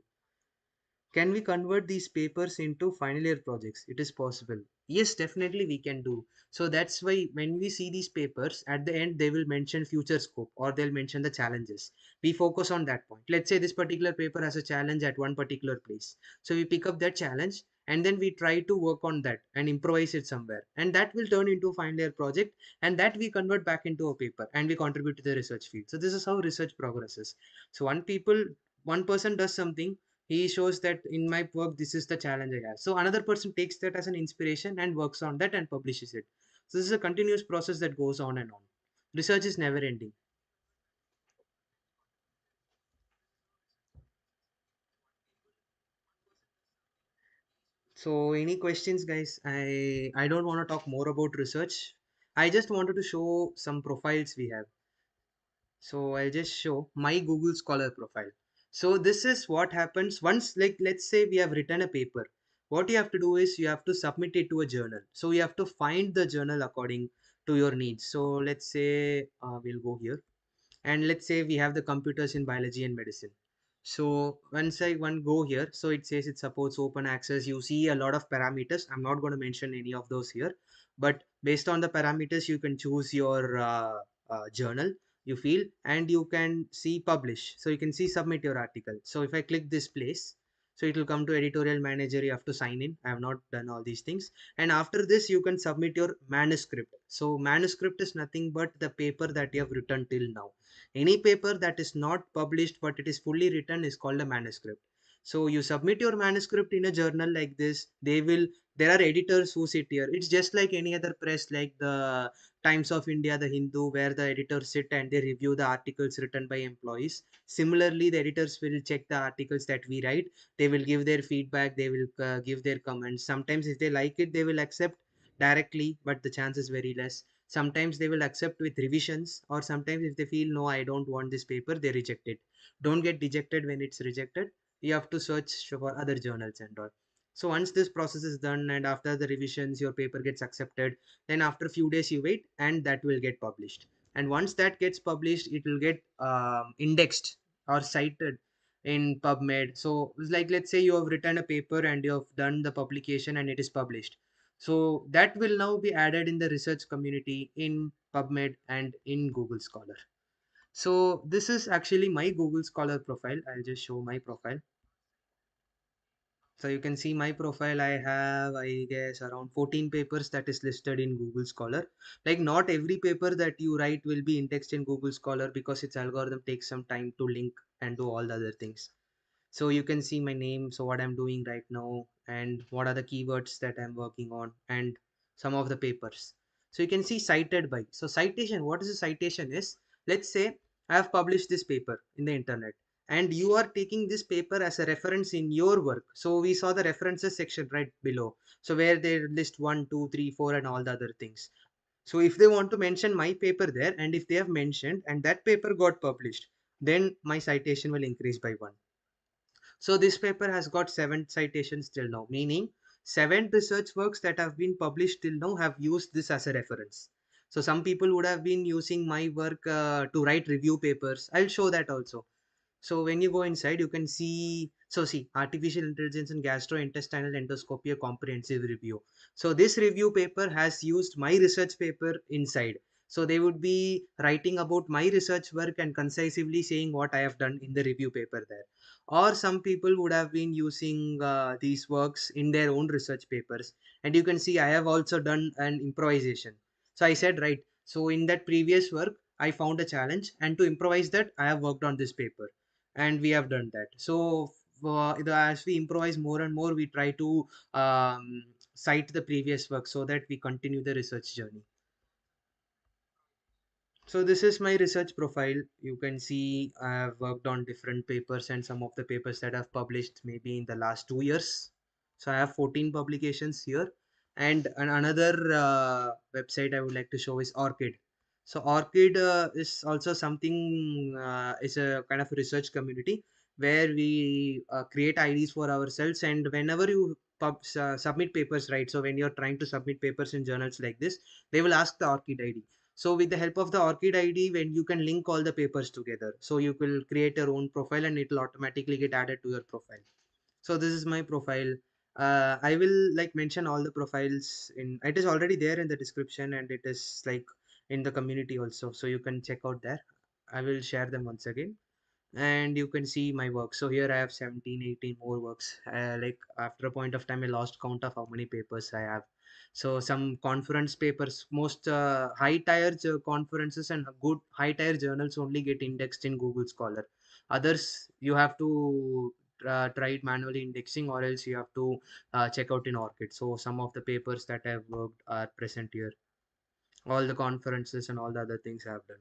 Can we convert these papers into final year projects? It is possible. Yes, definitely we can do. So that's why when we see these papers, at the end they will mention future scope, or they'll mention the challenges. We focus on that point. Let's say this particular paper has a challenge at one particular place. So we pick up that challenge, and then we try to work on that and improvise it somewhere. And that will turn into a final year project, and that we convert back into a paper, and we contribute to the research field. So this is how research progresses. So one people one person does something, he shows that in my work this is the challenge I have, so another person takes that as an inspiration and works on that and publishes it. So this is a continuous process that goes on and on. Research is never ending. So any questions, guys? I don't want to talk more about research. I just wanted to show some profiles we have. So I'll just show my Google Scholar profile. So this is what happens once, like let's say we have written a paper. What you have to do is you have to submit it to a journal. So you have to find the journal according to your needs. So let's say we'll go here, and let's say we have the computers in biology and medicine. So once I one go here, so it says it supports open access. You see a lot of parameters. I'm not going to mention any of those here, but based on the parameters you can choose your journal you feel, and you can see publish. So you can see submit your article. So if I click this place, so it will come to editorial manager. You have to sign in. I have not done all these things. And after this you can submit your manuscript. So manuscript is nothing but the paper that you have written till now. Any paper that is not published but it is fully written is called a manuscript. So you submit your manuscript in a journal like this. There are editors who sit here. It's just like any other press, like the Times of India, the Hindu, where the editors sit and they review the articles written by employees. Similarly, the editors will check the articles that we write. They will give their feedback. They will give their comments. Sometimes if they like it, they will accept directly, but the chance is very less. Sometimes they will accept with revisions, or sometimes if they feel no, I don't want this paper, they reject it. Don't get dejected when it's rejected. You have to search for other journals and all. So once this process is done and after the revisions your paper gets accepted, then after a few days you wait and that will get published. And once that gets published, it will get indexed or cited in PubMed. So it's like, let's say you have written a paper and you have done the publication and it is published, so that will now be added in the research community in PubMed and in Google Scholar. So this is actually my Google Scholar profile. I'll just show my profile. So you can see my profile. I have, I guess, around 14 papers that is listed in Google Scholar. Like not every paper that you write will be indexed in Google Scholar because its algorithm takes some time to link and do all the other things. So you can see my name, so what I'm doing right now, and what are the keywords that I'm working on, and some of the papers. So you can see cited by. So citation, what is a citation is, let's say I have published this paper in the internet and you are taking this paper as a reference in your work. So we saw the references section right below, so where they list 1, 2, 3, 4 and all the other things. So if they want to mention my paper there, and if they have mentioned and that paper got published, then my citation will increase by 1. So this paper has got 7 citations till now, meaning 7 research works that have been published till now have used this as a reference. So some people would have been using my work to write review papers. I'll show that also. So when you go inside, you can see, so see, artificial intelligence and gastrointestinal endoscopy, a comprehensive review. So this review paper has used my research paper inside. So they would be writing about my research work and concisely saying what I have done in the review paper there. Or some people would have been using these works in their own research papers. And you can see I have also done an improvisation. So I said, right, so in that previous work, I found a challenge, and to improvise that, I have worked on this paper, and we have done that. So as we improvise more and more, we try to cite the previous work so that we continue the research journey. So this is my research profile. You can see I have worked on different papers, and some of the papers that I've published maybe in the last 2 years. So I have 14 publications here. And another website I would like to show is Orchid. So Orchid is also something, is a kind of research community where we create IDs for ourselves. And whenever you submit papers, right? So when you're trying to submit papers in journals like this, they will ask the Orchid ID. So with the help of the Orchid ID, when you can link all the papers together, so you will create your own profile and it will automatically get added to your profile. So this is my profile. I will like mention all the profiles in, it is already there in the description, and it is like in the community also. So you can check out there. I will share them once again, and you can see my work. So here I have 17, 18 more works. Like after a point of time I lost count of how many papers I have. So some conference papers, most high tier conferences and good high tier journals only get indexed in Google Scholar. Others you have to try it manually indexing, or else you have to check out in Orchid. So some of the papers that I've worked are present here. All the conferences and all the other things I've done.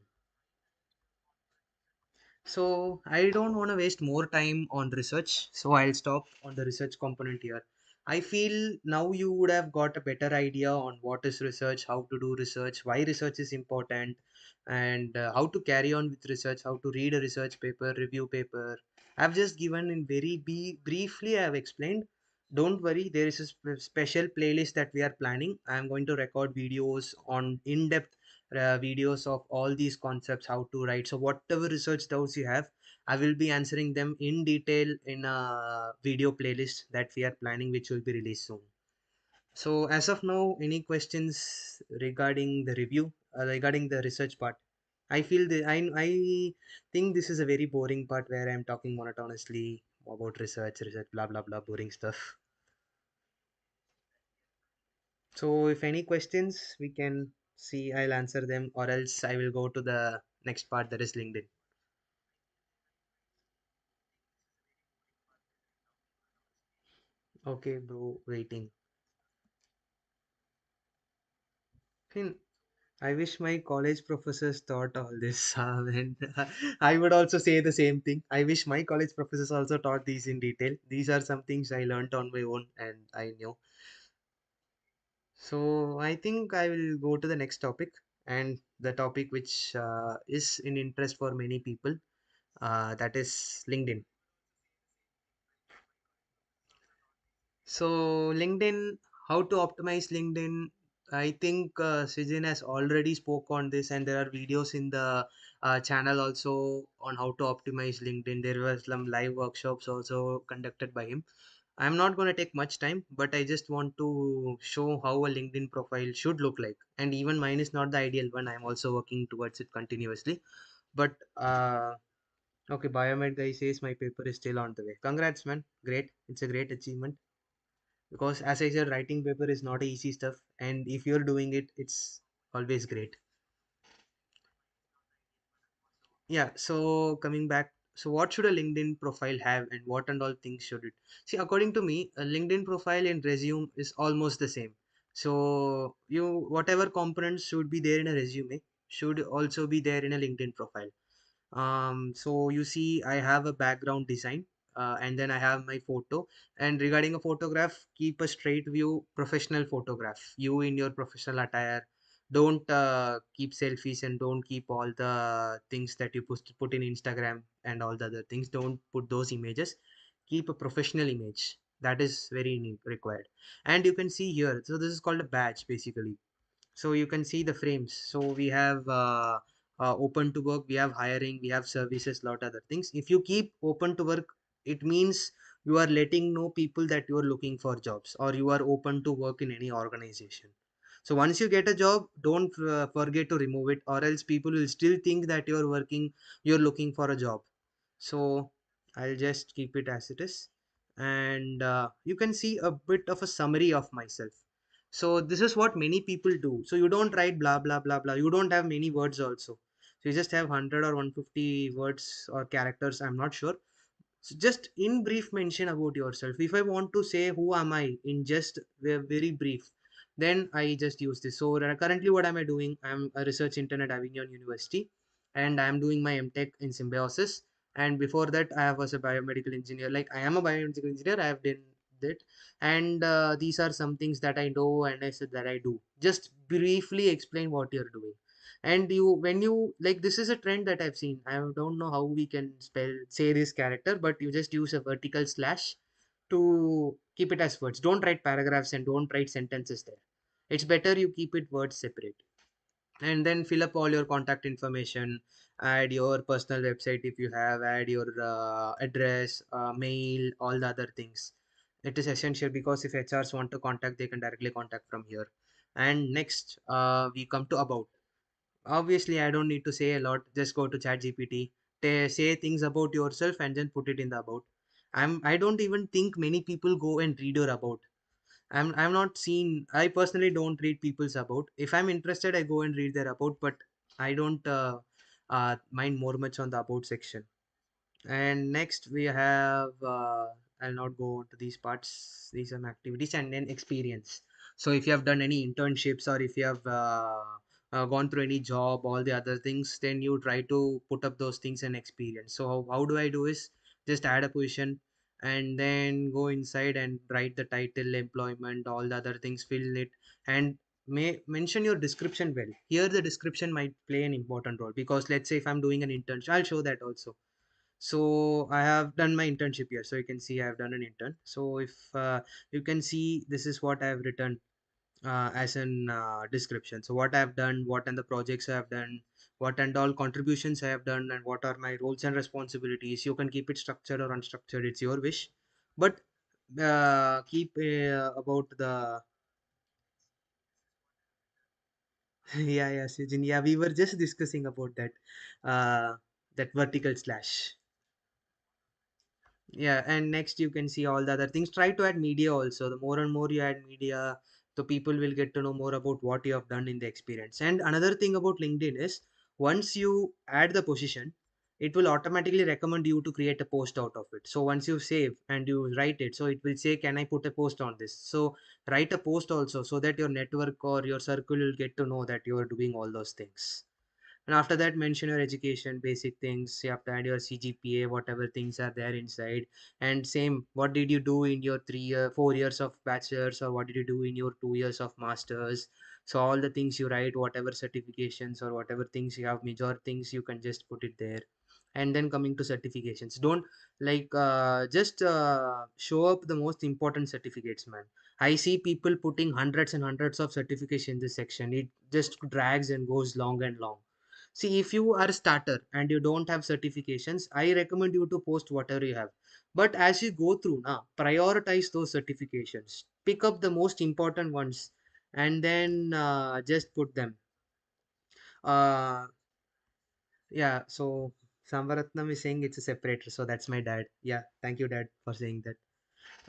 So I don't want to waste more time on research, so I'll stop on the research component here. I feel now you would have got a better idea on what is research, how to do research, why research is important, and how to carry on with research, how to read a research paper, review paper. I've just given in very briefly, I've explained. Don't worry, there is a special playlist that we are planning. I'm going to record videos on in-depth videos of all these concepts, how to write. So whatever research doubts you have, I will be answering them in detail in a video playlist that we are planning, which will be released soon. So as of now, any questions regarding the review, regarding the research part? I feel I think this is a very boring part where I'm talking monotonously about research, blah blah blah, boring stuff. So if any questions, we can see. I'll answer them, or else I will go to the next part, that is LinkedIn. Okay, bro, waiting. Hmm, I wish my college professors taught all this. And I would also say the same thing. I wish my college professors also taught these in detail. These are some things I learned on my own and I knew. So I think I will go to the next topic, and the topic which is in interest for many people, that is LinkedIn. So LinkedIn, how to optimize LinkedIn? I think Sijin has already spoke on this, and there are videos in the channel also on how to optimize LinkedIn. There were some live workshops also conducted by him. I'm not going to take much time, but I just want to show how a LinkedIn profile should look like. And even mine is not the ideal one. I'm also working towards it continuously. But okay, Biomed guy says my paper is still on the way. Congrats, man. Great. It's a great achievement, because as I said, writing paper is not easy stuff, and if you're doing it, it's always great. Yeah, so coming back, so what should a LinkedIn profile have, and what and all things should it? See, according to me, a LinkedIn profile and resume is almost the same. So you, whatever components should be there in a resume should also be there in a LinkedIn profile. So you see, I have a background design, and then I have my photo. And regarding a photograph, keep a straight view, professional photograph. You in your professional attire. Don't keep selfies, and don't keep all the things that you put in Instagram and all the other things. Don't put those images. Keep a professional image. That is very required. And you can see here. So this is called a badge, basically. So you can see the frames. So we have open to work, we have hiring, we have services, lot other things. If you keep open to work, it means you are letting know people that you are looking for jobs, or you are open to work in any organization. So once you get a job, don't forget to remove it, or else people will still think that you are working, you're looking for a job. So I'll just keep it as it is. And you can see a bit of a summary of myself. So this is what many people do. So you don't write blah blah blah blah. You don't have many words also. So you just have 100 or 150 words or characters. I'm not sure. So just in brief mention about yourself. If I want to say who am I in just very brief, then I just use this. So currently, what am I doing? I'm a research intern at Avignon University, and I'm doing my MTech in symbiosis. And before that, I was a biomedical engineer. Like, I am a biomedical engineer. I have done that, and these are some things that I know and I said that I do. Just briefly explain what you're doing. And you, when you, like, this is a trend that I've seen. I don't know how we can say this character, but you just use a vertical slash to keep it as words. Don't write paragraphs and don't write sentences there. It's better you keep it words separate. And then fill up all your contact information, add your personal website if you have, add your address, mail, all the other things. It is essential, because if HRs want to contact, they can directly contact from here. And next, we come to about. Obviously, I don't need to say a lot. Just go to chat gpt, say things about yourself, and then put it in the about. I don't even think many people go and read your about. I'm not seen. I personally don't read people's about. If I'm interested, I go and read their about, but I don't mind more much on the about section. And next we have, I'll not go to these parts. These are activities and then experience. So if you have done any internships or if you have gone through any job, all the other things, then you try to put up those things and experience. So how do I do is just add a position and then go inside and write the title, employment, all the other things, fill it, and may mention your description well. Here the description might play an important role, because let's say if I'm doing an internship, I'll show that also. So I have done my internship here, so you can see I have done an intern. So if you can see, this is what I have written as an description. So what I have done, what and the projects I have done, what and all contributions I have done, and what are my roles and responsibilities. You can keep it structured or unstructured, it's your wish, but keep about the yeah, Sujin, yeah, we were just discussing about that, uh, that vertical slash. Yeah, and next you can see all the other things. Try to add media also. The more and more you add media, the people will get to know more about what you have done in the experience. And another thing about LinkedIn is, once you add the position, it will automatically recommend you to create a post out of it. So once you save and you write it, so it will say, can I put a post on this? So write a post also, so that your network or your circle will get to know that you are doing all those things. And after that, mention your education, basic things. You have to add your CGPA, whatever things are there inside. And same, what did you do in your 3 year, 4 years of bachelor's, or what did you do in your 2 years of master's? So all the things you write, whatever certifications or whatever things you have, major things, you can just put it there. And then coming to certifications, don't like just show up the most important certificates, man. I see people putting hundreds and hundreds of certifications in this section. It just drags and goes long and long. See, if you are a starter and you don't have certifications, I recommend you to post whatever you have. But as you go through now, prioritize those certifications. Pick up the most important ones and then just put them. Uh, yeah, so Samvaratnam is saying it's a separator, so that's my dad. Yeah, thank you, dad, for saying that.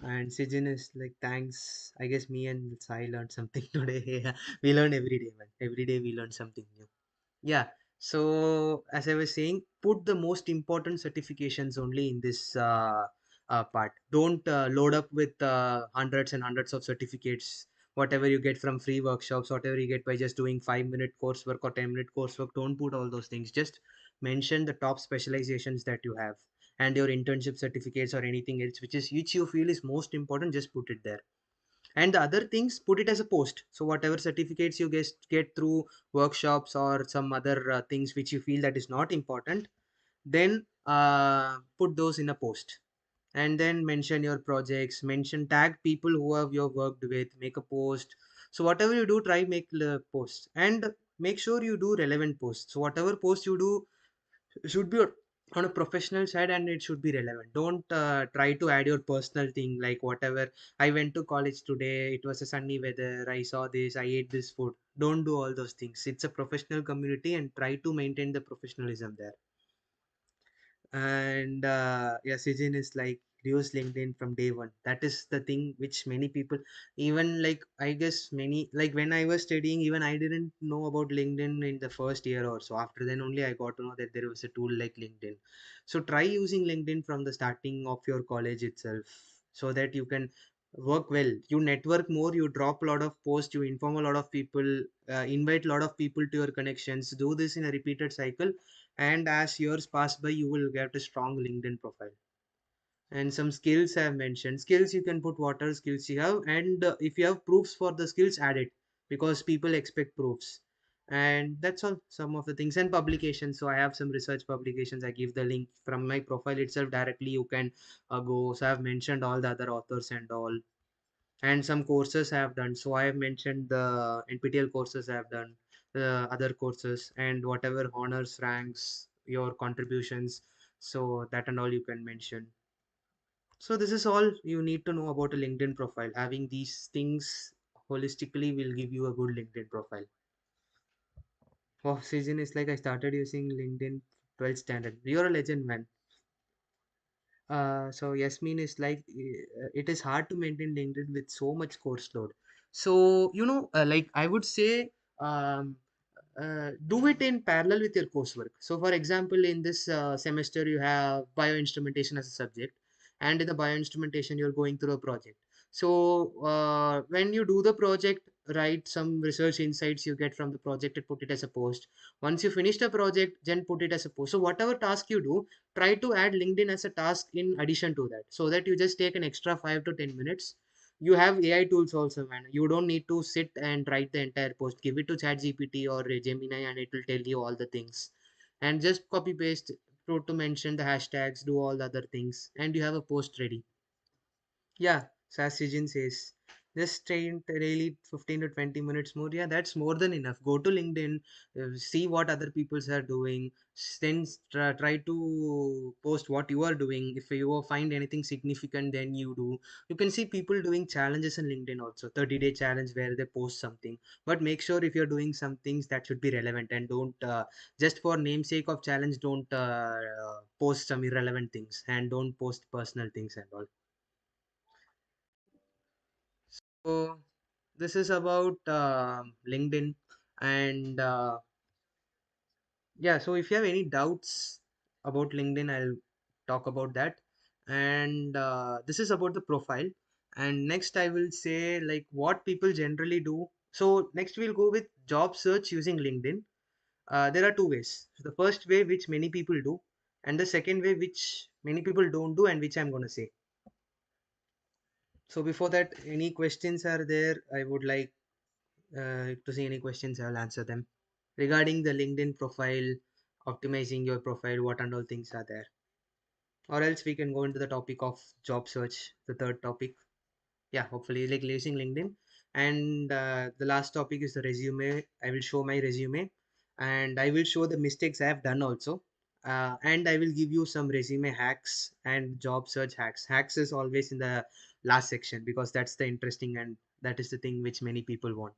And Sijin is like, thanks. I guess me and Sai learned something today. Yeah, we learn every day, man. Every day we learn something new. Yeah. So as I was saying, put the most important certifications only in this part. Don't load up with hundreds and hundreds of certificates. Whatever you get from free workshops, whatever you get by just doing 5 minute coursework or 10 minute coursework, don't put all those things. Just mention the top specializations that you have and your internship certificates or anything else which you feel is most important. Just put it there, and the other things put it as a post. So whatever certificates you get through workshops or some other things which you feel that is not important, then put those in a post. And then mention your projects, mention, tag people who have you worked with, make a post. So whatever you do, try make the post, and make sure you do relevant posts. So whatever post you do should be on a professional side, and it should be relevant. Don't try to add your personal thing, like whatever, I went to college today, it was a sunny weather, I saw this, I ate this food. Don't do all those things. It's a professional community, and try to maintain the professionalism there. And yeah, Sijin is like, use LinkedIn from day one. That is the thing which many people, even like I guess many, like when I was studying, even I didn't know about LinkedIn in the first year or so. After then only I got to know that there was a tool like LinkedIn. So try using LinkedIn from the starting of your college itself, so that you can work well, you network more, you drop a lot of posts, you inform a lot of people, invite a lot of people to your connections. Do this in a repeated cycle, and as years pass by, you will get a strong LinkedIn profile. And some skills I have mentioned. Skills, you can put whatever skills you have, and if you have proofs for the skills, add it, because people expect proofs. And that's all, some of the things. And publications, so I have some research publications. I give the link from my profile itself directly, you can go. So I have mentioned all the other authors and all. And some courses I have done. So I have mentioned the NPTEL courses I have done, the other courses, and whatever honors, ranks, your contributions. So that and all you can mention. So this is all you need to know about a LinkedIn profile. Having these things holistically will give you a good LinkedIn profile. Wow, season is like, I started using LinkedIn 12th standard. You're a legend, man. So Yasmin is like, it is hard to maintain LinkedIn with so much course load. So, like I would say, um, do it in parallel with your coursework. So, for example, in this semester, you have bioinstrumentation as a subject, and in the bioinstrumentation, you're going through a project. So, when you do the project, write some research insights you get from the project and put it as a post. Once you finish the project, then put it as a post. So, whatever task you do, try to add LinkedIn as a task in addition to that, so that you just take an extra 5 to 10 minutes. You have AI tools also, man. You don't need to sit and write the entire post. Give it to ChatGPT or Gemini, and it will tell you all the things. And just copy paste to mention the hashtags, do all the other things, and you have a post ready. Yeah, SAS Sijin says, just train daily 15 to 20 minutes more. Yeah, that's more than enough. Go to LinkedIn, see what other peoples are doing, then try to post what you are doing. If you find anything significant, then you do. You can see people doing challenges in LinkedIn also, 30-day challenge where they post something. But make sure if you're doing some things that should be relevant, and don't just for namesake of challenge, don't post some irrelevant things, and don't post personal things and all. So this is about LinkedIn, and yeah. So if you have any doubts about LinkedIn, I'll talk about that. And this is about the profile. And next, I will say like what people generally do. So next, we'll go with job search using LinkedIn. There are two ways. The first way, which many people do, and the second way, which many people don't do, and which I'm gonna say. So before that, any questions are there? I would like to see any questions. I'll answer them regarding the LinkedIn profile, optimizing your profile, what and all things are there. Or else we can go into the topic of job search, the third topic. Yeah, hopefully like using LinkedIn. And the last topic is the resume. I will show my resume, and I will show the mistakes I have done also. And I will give you some resume hacks and job search hacks. Hacks is always in the last section because that's the interesting, and that is the thing which many people want.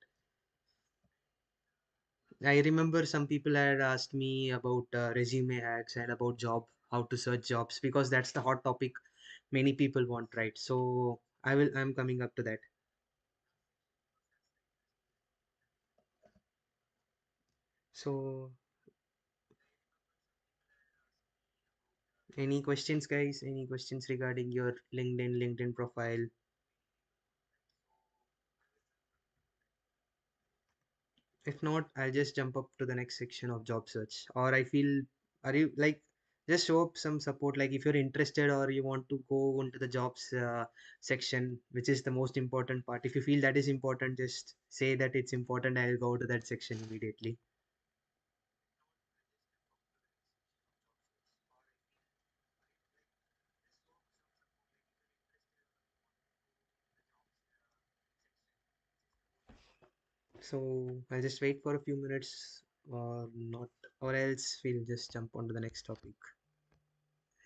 I remember some people had asked me about resume hacks and about job, how to search jobs, because that's the hot topic many people want, right? So I'm coming up to that. So any questions, guys? Any questions regarding your LinkedIn profile? If not, I'll just jump up to the next section of job search. Or I feel, are you like, just show up some support. Like if you're interested or you want to go into the jobs section, which is the most important part. If you feel that is important, just say that it's important. I'll go to that section immediately. So I'll just wait for a few minutes or not, or else we'll just jump on to the next topic.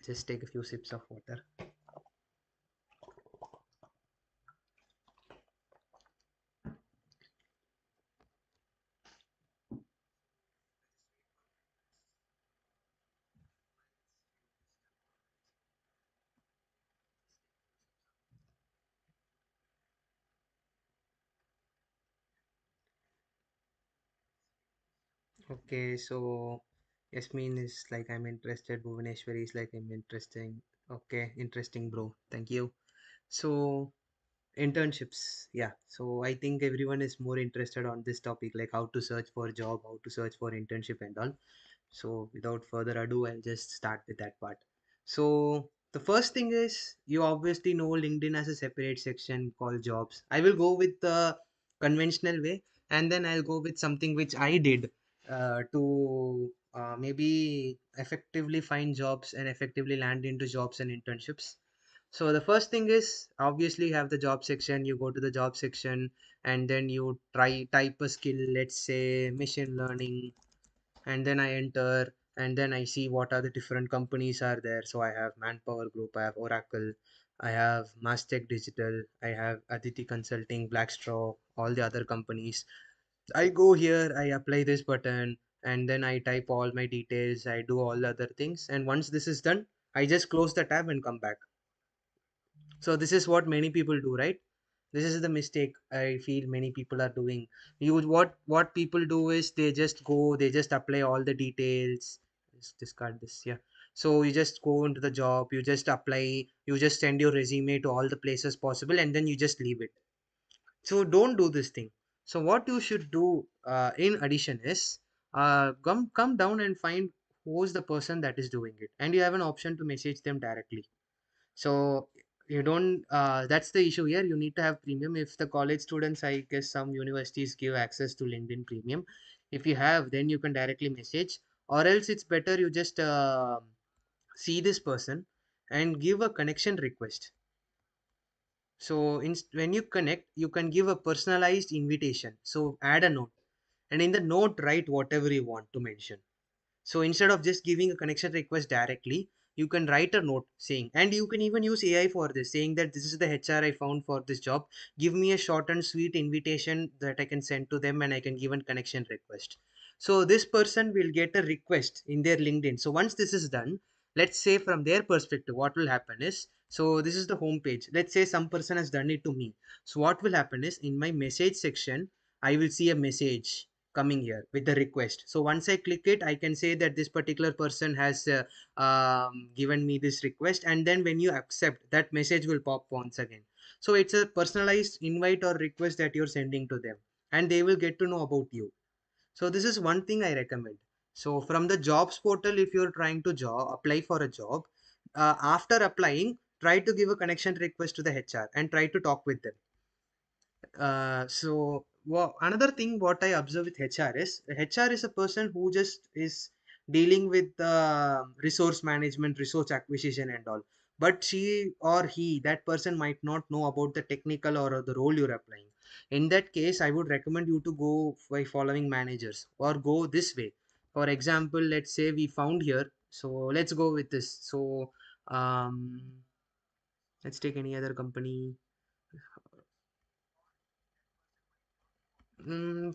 Just take a few sips of water. Okay, so Yasmin is like I'm interested. Bhuvaneshwari is like I'm interesting. Okay, interesting, bro. Thank you. So internships, yeah. So I think everyone is more interested on this topic, like how to search for job, how to search for internship and all. So without further ado, I'll just start with that part. So the first thing is you obviously know LinkedIn has a separate section called jobs. I will go with the conventional way, and then I'll go with something which I did to maybe effectively find jobs and effectively land into jobs and internships. So the first thing is obviously you have the job section. You go to the job section and then you try type a skill, let's say machine learning, and then I enter and then I see what are the different companies are there. So I have Manpower Group, I have Oracle, I have Mastech Digital, I have Aditi Consulting, Blackstraw, all the other companies. I go here, I apply this button, and then I type all my details, I do all the other things, and once this is done, I just close the tab and come back. So this is what many people do, right? This is the mistake I feel many people are doing. What people do is they just apply all the details. Just discard this, yeah. So you just go into the job, you just apply, you just send your resume to all the places possible, and then you just leave it. So don't do this thing. So what you should do in addition is come down and find who's the person that is doing it, and you have an option to message them directly. So you don't that's the issue here. You need to have premium. If the college students, I guess some universities give access to LinkedIn premium. If you have, then you can directly message, or else it's better you just see this person and give a connection request. So when you connect, you can give a personalized invitation. So add a note, and in the note write whatever you want to mention. So instead of just giving a connection request directly, you can write a note saying, and you can even use AI for this, saying that this is the HR I found for this job. Give me a short and sweet invitation that I can send to them, and I can give a connection request. So this person will get a request in their LinkedIn. So once this is done, let's say from their perspective, what will happen is, so this is the home page. Let's say some person has done it to me. So what will happen is in my message section, I will see a message coming here with the request. So once I click it, I can say that this particular person has given me this request, and then when you accept, that message will pop once again. So it's a personalized invite or request that you're sending to them, and they will get to know about you. So this is one thing I recommend. So from the jobs portal, if you're trying to apply for a job, after applying, try to give a connection request to the HR and try to talk with them. Another thing what I observe with HR is a person who just is dealing with resource management, resource acquisition and all. But she or he, that person might not know about the technical or the role you're applying. In that case, I would recommend you to go by following managers or go this way. For example, let's say we found here. So let's go with this. So um, let's take any other company.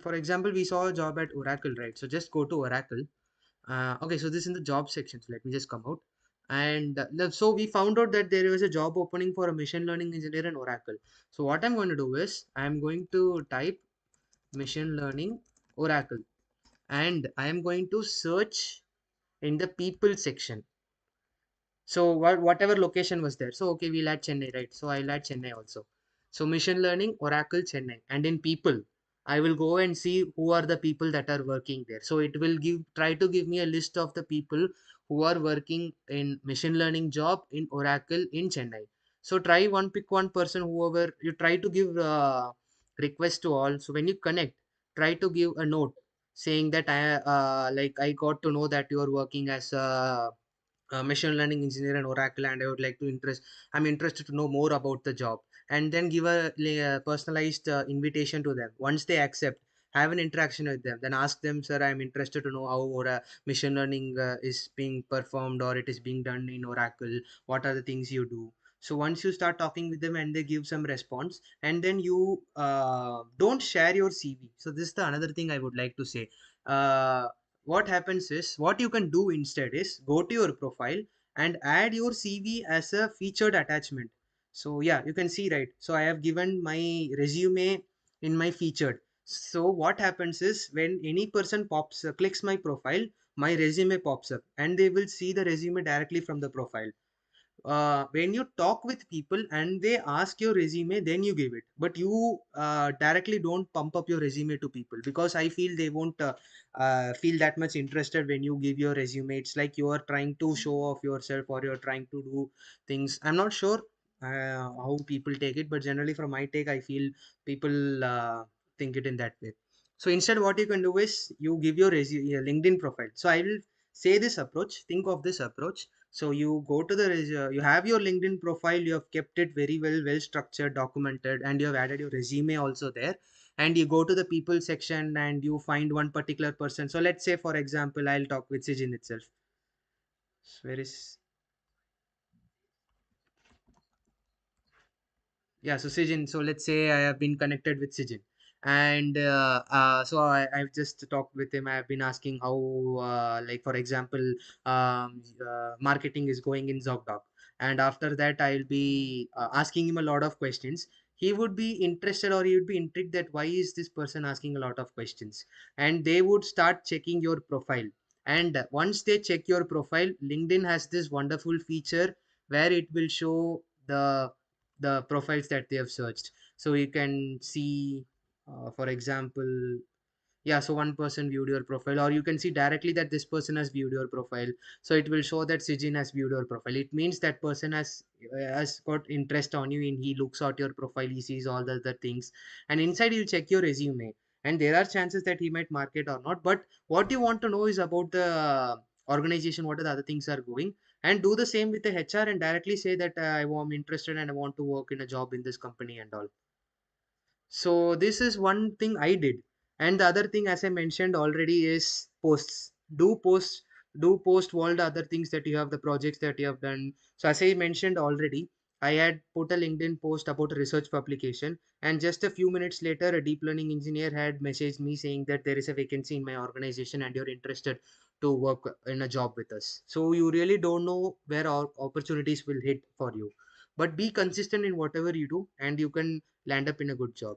For example, we saw a job at Oracle, right? So just go to Oracle. Okay, so this is in the job section. So let me just come out. And so we found out that there was a job opening for a machine learning engineer in Oracle. So what I'm going to do is I'm going to type machine learning Oracle, and I am going to search in the people section. So whatever location was there. So okay, we'll add Chennai, right? So I'll add Chennai also. So machine learning, Oracle, Chennai. And in people, I will go and see who are the people that are working there. So it will try to give me a list of the people who are working in machine learning job in Oracle in Chennai. So pick one person, whoever you try to give request to all. So when you connect, try to give a note saying that I got to know that you are working as a machine learning engineer and Oracle, and I would like to I'm interested to know more about the job, and then give a personalized invitation to them. Once they accept, have an interaction with them, then ask them, sir, I'm interested to know how machine learning is being performed or it is being done in Oracle. What are the things you do? So once you start talking with them and they give some response, and then you don't share your CV. So this is the another thing I would like to say. What happens is, what you can do instead is go to your profile and add your CV as a featured attachment. So yeah, you can see, right? So I have given my resume in my featured. So what happens is, when any person clicks my profile, my resume pops up, and they will see the resume directly from the profile. When you talk with people and they ask your resume, then you give it, but you directly don't pump up your resume to people, because I feel they won't feel that much interested when you give your resume. It's like you are trying to show off yourself, or you're trying to do things. I'm not sure how people take it, but generally from my take, I feel people think it in that way. So instead, what you can do is you give your resume, your LinkedIn profile. So I will say this approach, think of this approach. So you go to you have your LinkedIn profile, you have kept it very well structured, documented, and you have added your resume also there. And you go to the people section and you find one particular person. So let's say, for example, I'll talk with Sijin itself. Where is, yeah, so Sijin, so let's say I have been connected with Sijin, and so I've just talked with him. I have been asking how, like for example, marketing is going in Zocdoc, and after that I'll be asking him a lot of questions. he would be interested, or he would be intrigued that why is this person asking a lot of questions, and they would start checking your profile. And once they check your profile, LinkedIn has this wonderful feature where it will show the profiles that they have searched. So you can see, for example, yeah, so one person viewed your profile, or you can see directly that this person has viewed your profile. So it will show that Sijin has viewed your profile. It means that person has got interest on you, and he looks at your profile, he sees all the other things, and inside you check your resume, and there are chances that he might mark it or not. But what you want to know is about the organization, what are the other things are going, and do the same with the HR and directly say that I am interested and I want to work in a job in this company and all. So this is one thing I did. And the other thing, as I mentioned already, is posts. Do post all the other things that you have, the projects that you have done. So as I mentioned already, I had put a LinkedIn post about a research publication, and just a few minutes later, a deep learning engineer had messaged me saying that there is a vacancy in my organization and you're interested to work in a job with us. So you really don't know where our opportunities will hit for you, but be consistent in whatever you do, and you can land up in a good job.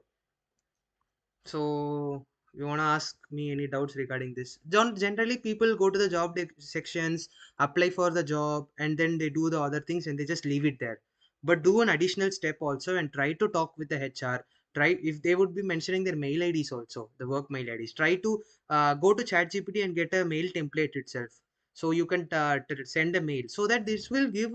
So you want to ask me any doubts regarding this? Generally, people go to the sections, apply for the job, and then they do the other things and they just leave it there. But do an additional step also and try to talk with the HR. Try, if they would be mentioning their mail IDs also, the work mail IDs. Try to go to ChatGPT and get a mail template itself. So you can send a mail, so that this will give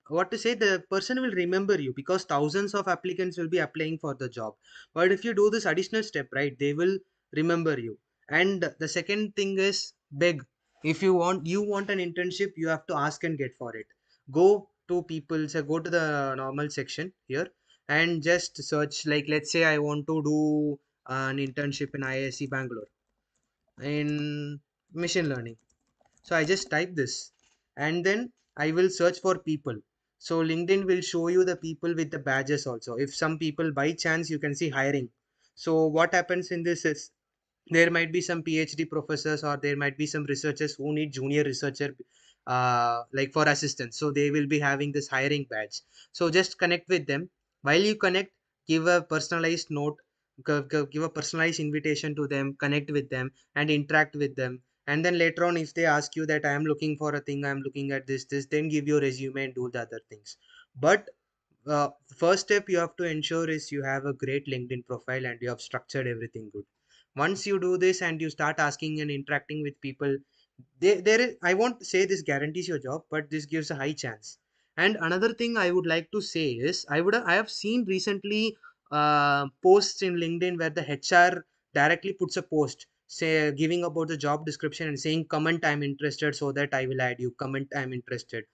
what to say, the person will remember you, because thousands of applicants will be applying for the job. But if you do this additional step, right, they will remember you. And the second thing is beg. If you want an internship, you have to ask and get for it. Go to people, say go to the normal section here and just search, like let's say I want to do an internship in IISc Bangalore in machine learning. So I just type this and then I will search for people. So LinkedIn will show you the people with the badges also. If some people by chance you can see hiring. So what happens in this is there might be some PhD professors, or there might be some researchers who need junior researcher like for assistance. So they will be having this hiring badge. So just connect with them. While you connect, give a personalized note, give a personalized invitation to them, connect with them and interact with them. And then later on, if they ask you that I am looking for a thing, I am looking at this, then give your resume and do the other things. But first step you have to ensure is you have a great LinkedIn profile and you have structured everything good. Once you do this and you start asking and interacting with people, there is, I won't say this guarantees your job, but this gives a high chance. And another thing I would like to say is I have seen recently posts in LinkedIn where the HR directly puts a post say giving about the job description and saying comment I'm interested, so that I will add you, comment I'm interested.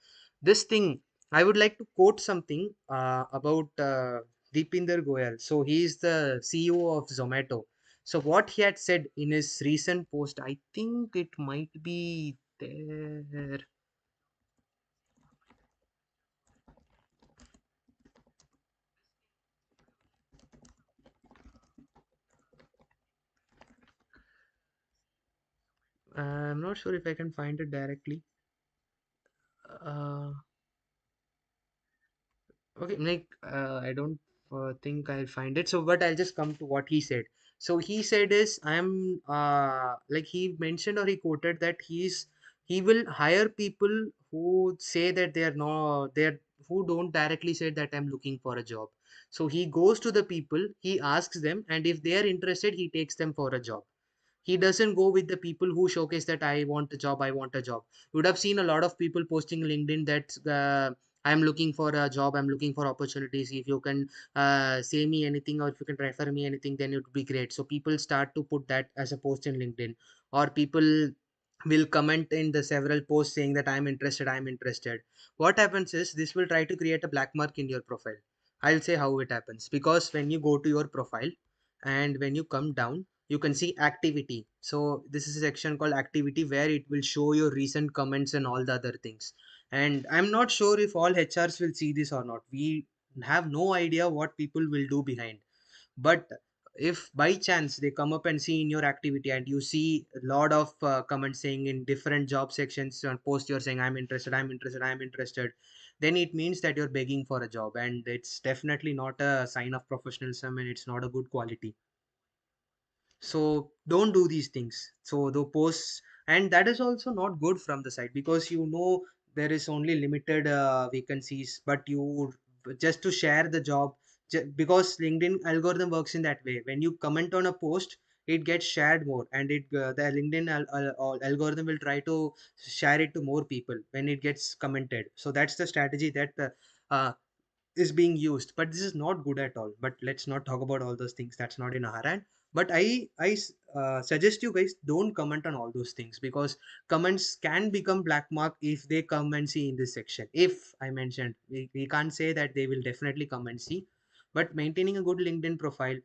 This thing, I would like to quote something about Deepinder Goyal. So he is the CEO of Zomato. So what he had said in his recent post, I think it might be there. I'm not sure if I can find it directly. Uh, okay, like I don't think I'll find it. So, but I'll just come to what he said. So he said is I'm like he mentioned or he quoted that he will hire people who say that they are no they're who don't directly say that I'm looking for a job. So he goes to the people, he asks them, and if they are interested, he takes them for a job. He doesn't go with the people who showcase that I want a job, I want a job. You would have seen a lot of people posting LinkedIn that I'm looking for a job, I'm looking for opportunities. If you can say me anything, or if you can refer me anything, then it would be great. So people start to put that as a post in LinkedIn, or people will comment in the several posts saying that I'm interested, I'm interested. What happens is this will try to create a black mark in your profile. I'll say how it happens, because when you go to your profile and when you come down, you can see activity. So this is a section called activity where it will show your recent comments and all the other things. And I'm not sure if all HRs will see this or not. We have no idea what people will do behind. But if by chance they come up and see in your activity and you see a lot of comments saying in different job sections and post, you're saying I'm interested, I'm interested, I'm interested, then it means that you're begging for a job, and it's definitely not a sign of professionalism, and it's not a good quality. So don't do these things. So the posts, and that is also not good from the side, because there is only limited vacancies, but you just to share the job, because LinkedIn algorithm works in that way. When you comment on a post, it gets shared more, and the LinkedIn algorithm will try to share it to more people when it gets commented. So that's the strategy that uh, is being used, but this is not good at all. But let's not talk about all those things, that's not in our hand. But suggest you guys don't comment on all those things, because comments can become black mark if they come and see in this section. If I mentioned, we can't say that they will definitely come and see, but maintaining a good LinkedIn profile,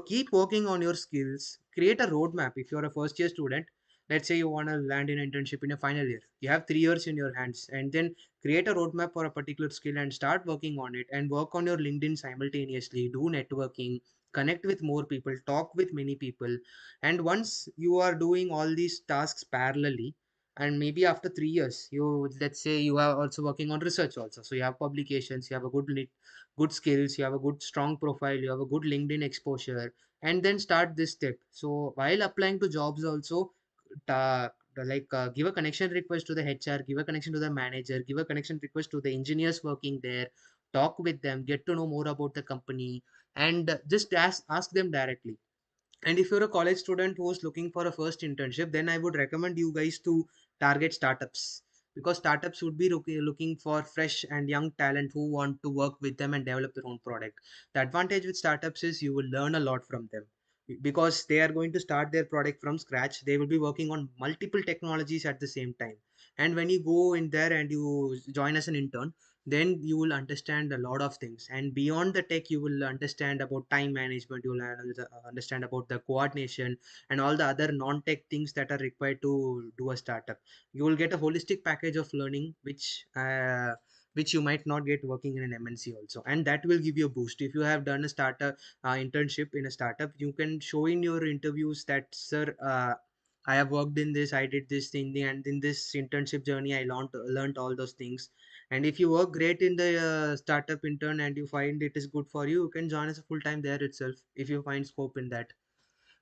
keep working on your skills, create a roadmap. If you're a first year student, let's say you want to land an internship in a final year, you have 3 years in your hands, and then create a roadmap for a particular skill and start working on it, and work on your LinkedIn simultaneously. Do networking, connect with more people, talk with many people. And once you are doing all these tasks parallelly, and maybe after 3 years, let's say you are also working on research also, so you have publications, you have a good skills, you have a good strong profile, you have a good LinkedIn exposure, and then start this step. So while applying to jobs also, ta- give a connection request to the HR, give a connection to the manager, give a connection request to the engineers working there, talk with them, get to know more about the company, and just ask them directly. And if you're a college student who's looking for a first internship, then I would recommend you guys to target startups, because startups would be looking for fresh and young talent who want to work with them and develop their own product. The advantage with startups is you will learn a lot from them, because they are going to start their product from scratch. They will be working on multiple technologies at the same time. And when you go in there and you join as an intern, then you will understand a lot of things, and beyond the tech you will understand about time management, you will understand about the coordination and all the other non-tech things that are required to do a startup. You will get a holistic package of learning, which you might not get working in an MNC also, and that will give you a boost. If you have done a startup internship in a startup, you can show in your interviews that, sir, I have worked in this, I did this thing, and in this internship journey I learned all those things. And if you work great in the startup intern and you find it is good for you, you can join as a full time there itself if you find scope in that.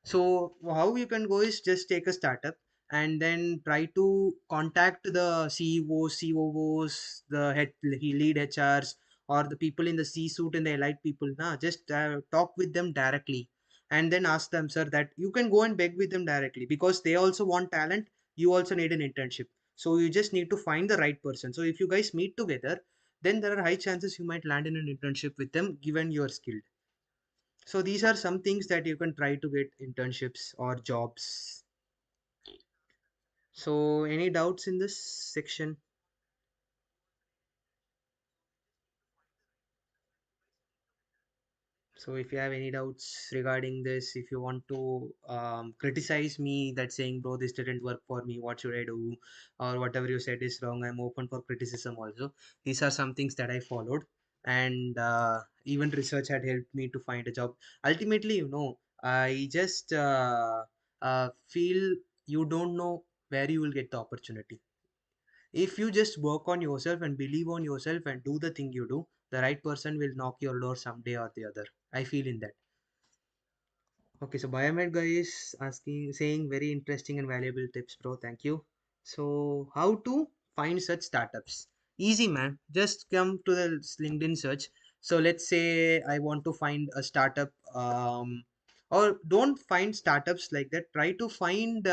So how you can go is just take a startup and then try to contact the CEOs, COOs, the lead HRs, or the people in the C-suite and the elite people. Nah, just talk with them directly, and then ask them, sir, that you can go and beg with them directly, because they also want talent. You also need an internship. So you just need to find the right person. So if you guys meet together, then there are high chances you might land in an internship with them, given your skill. So these are some things that you can try to get internships or jobs. So any doubts in this section? So if you have any doubts regarding this, if you want to criticize me that saying, bro, this didn't work for me, what should I do? Or whatever you said is wrong, I'm open for criticism also. These are some things that I followed. And even research had helped me to find a job. Ultimately, I just feel you don't know where you will get the opportunity. If you just work on yourself and believe on yourself and do the thing you do, the right person will knock your door someday or the other. I feel in that. Okay, so Biomed guy is saying very interesting and valuable tips, bro. Thank you. So, how to find such startups? Easy, man. Just come to the LinkedIn search. So, let's say I want to find a startup, or don't find startups like that. Try to find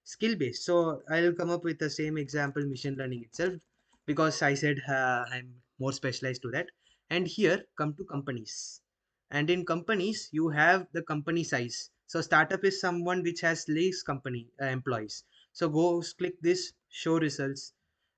skill based. So, I'll come up with the same example, machine learning itself, because I said I'm more specialized to that. And here, come to companies, and in companies you have the company size. So startup is someone which has least company employees. So click this show results,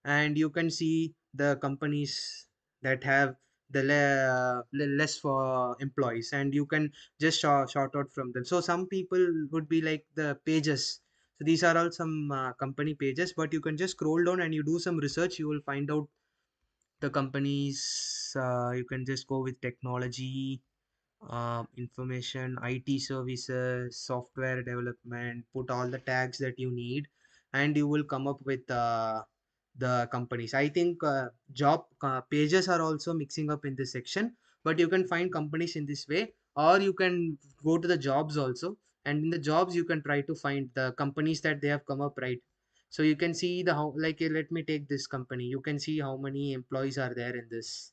and you can see the companies that have the less for employees, and you can just shout out from them. So some people would be like the pages. So these are all some company pages, but you can just scroll down and you do some research, you will find out the companies. You can just go with technology, information, IT services, software development, put all the tags that you need, and you will come up with the companies. I think job pages are also mixing up in this section, but you can find companies in this way, or you can go to the jobs also, and in the jobs you can try to find the companies that they have come up, right? So you can see the how, like let me take this company. You can see how many employees are there in this,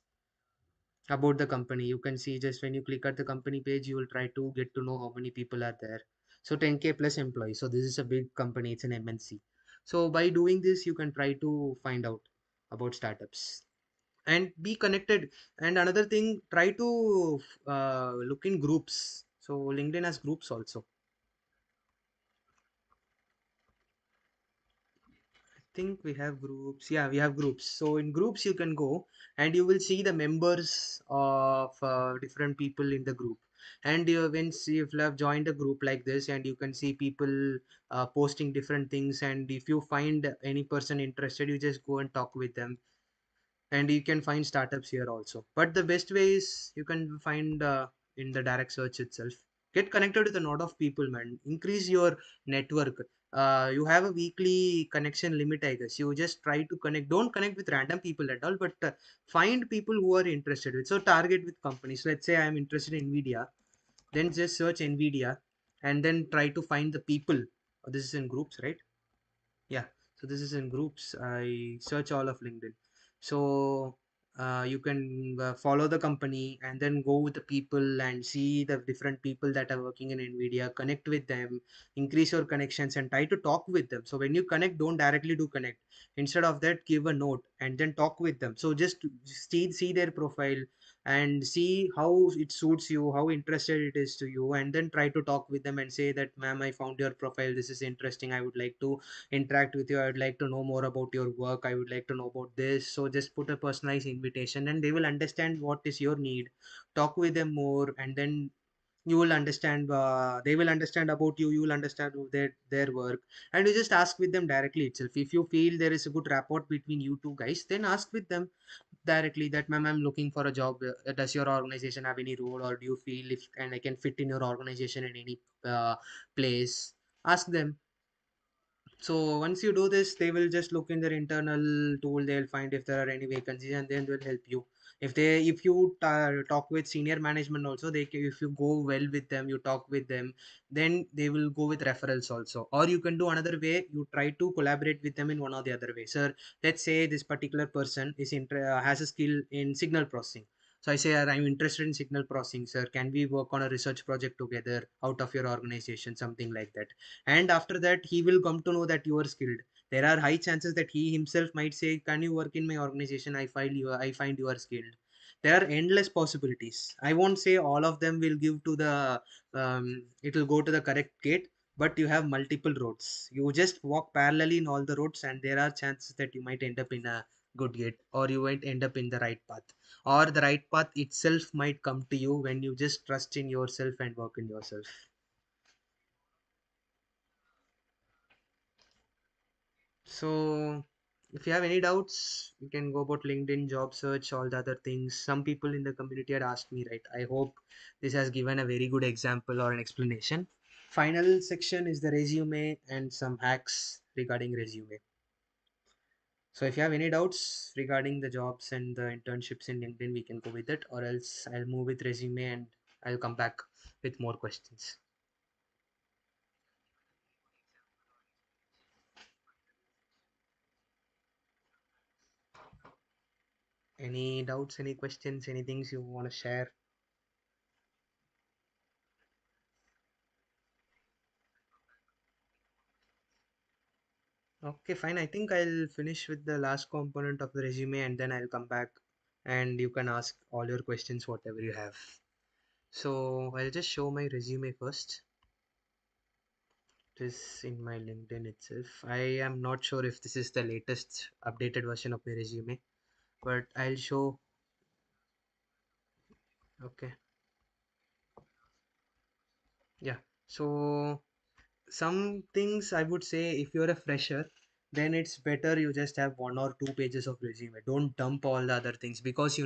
about the company. You can see just when you click at the company page, you will try to get to know how many people are there. So 10K plus employees. So this is a big company. It's an MNC. So by doing this, you can try to find out about startups and be connected. And another thing, try to look in groups. So LinkedIn has groups also. Think we have groups. Yeah, we have groups. So in groups you can go and you will see the members of different people in the group. And you when see if you have joined a group like this, and you can see people posting different things, and if you find any person interested, you just go and talk with them. And you can find startups here also, but the best way is you can find in the direct search itself. Get connected with a lot of people, man. Increase your network. You have a weekly connection limit, I guess. You just try to connect. Don't connect with random people at all, but find people who are interested with. So target with companies. Let's say I am interested in Nvidia, then just search Nvidia, and then try to find the people. This is in groups, right? Yeah, so this is in groups. I search all of LinkedIn. So you can follow the company and then go with the people and see the different people that are working in Nvidia, connect with them, increase your connections and try to talk with them. So when you connect, don't directly do connect. Instead of that, give a note and then talk with them. So just see their profile and see how it suits you, how interested it is to you, and then try to talk with them and say that, ma'am, I found your profile, this is interesting, I would like to interact with you, I would like to know more about your work, I would like to know about this. So just put a personalized invitation and they will understand what is your need. Talk with them more, and then you will understand, they will understand about you, you will understand their work. And you just ask with them directly itself. If you feel there is a good rapport between you two guys, then ask with them directly that, ma'am, I'm looking for a job. Does your organization have any role, or do you feel if and I can fit in your organization in any place? Ask them. So once you do this, they will just look in their internal tool. They'll find if there are any vacancies, and then they'll help you. If you talk with senior management also, if you go well with them, you talk with them, then they will go with referrals also. Or you can do another way. You try to collaborate with them in one or the other way. Sir, let's say this particular person has a skill in signal processing. So I say, I'm interested in signal processing, sir. Can we work on a research project together out of your organization, something like that? And after that, he will come to know that you are skilled. There are high chances that he himself might say, can you work in my organization? I find you are skilled. There are endless possibilities. I won't say all of them will give to the it will go to the correct gate, but you have multiple roads. You just walk parallelly in all the roads, and there are chances that you might end up in a good gate, or you might end up in the right path, or the right path itself might come to you when you just trust in yourself and work in yourself. So, if you have any doubts, you can go about LinkedIn, job search, all the other things. Some people in the community had asked me, right? I hope this has given a very good example or an explanation. Final section is the resume and some hacks regarding resume. So, if you have any doubts regarding the jobs and the internships in LinkedIn, we can go with it, or else I'll move with resume and I'll come back with more questions. Any doubts, any questions, any things you want to share? Okay, fine. I think I'll finish with the last component of the resume, and then I'll come back and you can ask all your questions, whatever you have. So I'll just show my resume first. It is in my LinkedIn itself. I am not sure if this is the latest updated version of my resume, but I'll show. Okay, yeah. So some things I would say, if you're a fresher, then it's better you just have 1 or 2 pages of resume. Don't dump all the other things, because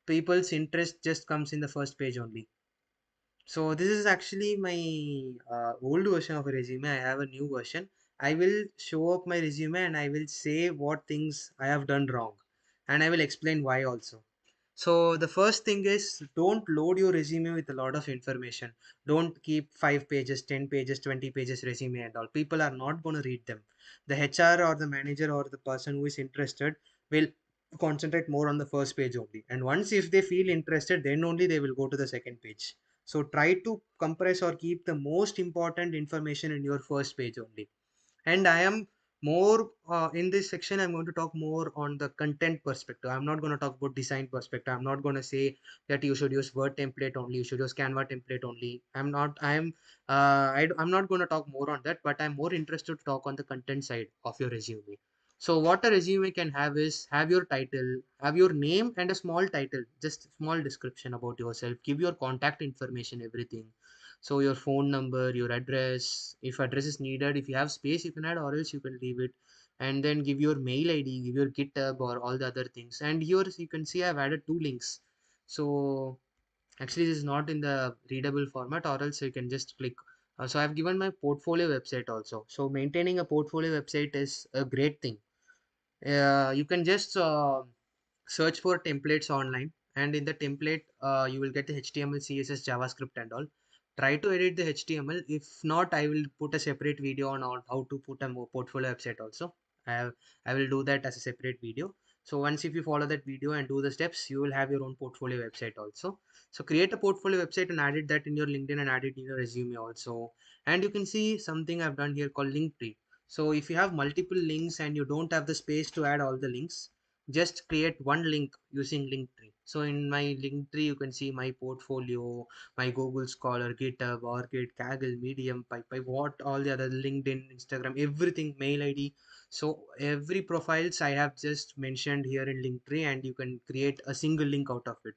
people's interest just comes in the first page only. So this is actually my old version of a resume. I have a new version. I will show up my resume and I will say what things I have done wrong, and I will explain why also. So the first thing is, don't load your resume with a lot of information. Don't keep 5 pages, 10 pages, 20 pages resume and all. People are not going to read them. The HR or the manager or the person who is interested will concentrate more on the first page only. And once if they feel interested, then only they will go to the second page. So try to compress or keep the most important information in your first page only. And I am more in this section, I'm going to talk more on the content perspective. I'm not going to talk about design perspective. I'm not going to say that you should use word template only, you should use Canva template only. I'm not going to talk more on that, but I'm more interested to talk on the content side of your resume. So what a resume can have is, have your title, have your name and a small title, just small description about yourself, give your contact information, everything. So your phone number, your address, if address is needed, if you have space you can add, or else you can leave it. And then give your mail ID, give your GitHub or all the other things. And here you can see I've added two links. So actually this is not in the readable format, or else you can just click. So I've given my portfolio website also. So maintaining a portfolio website is a great thing. You can just search for templates online, and in the template you will get the HTML, CSS, JavaScript and all. Try to edit the HTML. If not, I will put a separate video on how to put a more portfolio website also. I, have, I will do that as a separate video. So once if you follow that video and do the steps, you will have your own portfolio website also. So create a portfolio website and add it that in your LinkedIn and add it in your resume also. And you can see something I've done here called link tree. So if you have multiple links and you don't have the space to add all the links, just create one link using Linktree. So in my Linktree, you can see my portfolio, my Google Scholar, GitHub, Orchid, Kaggle, Medium, PyPy, what all the other LinkedIn, Instagram, everything, mail ID. So every profiles I have just mentioned here in Linktree, and you can create a single link out of it.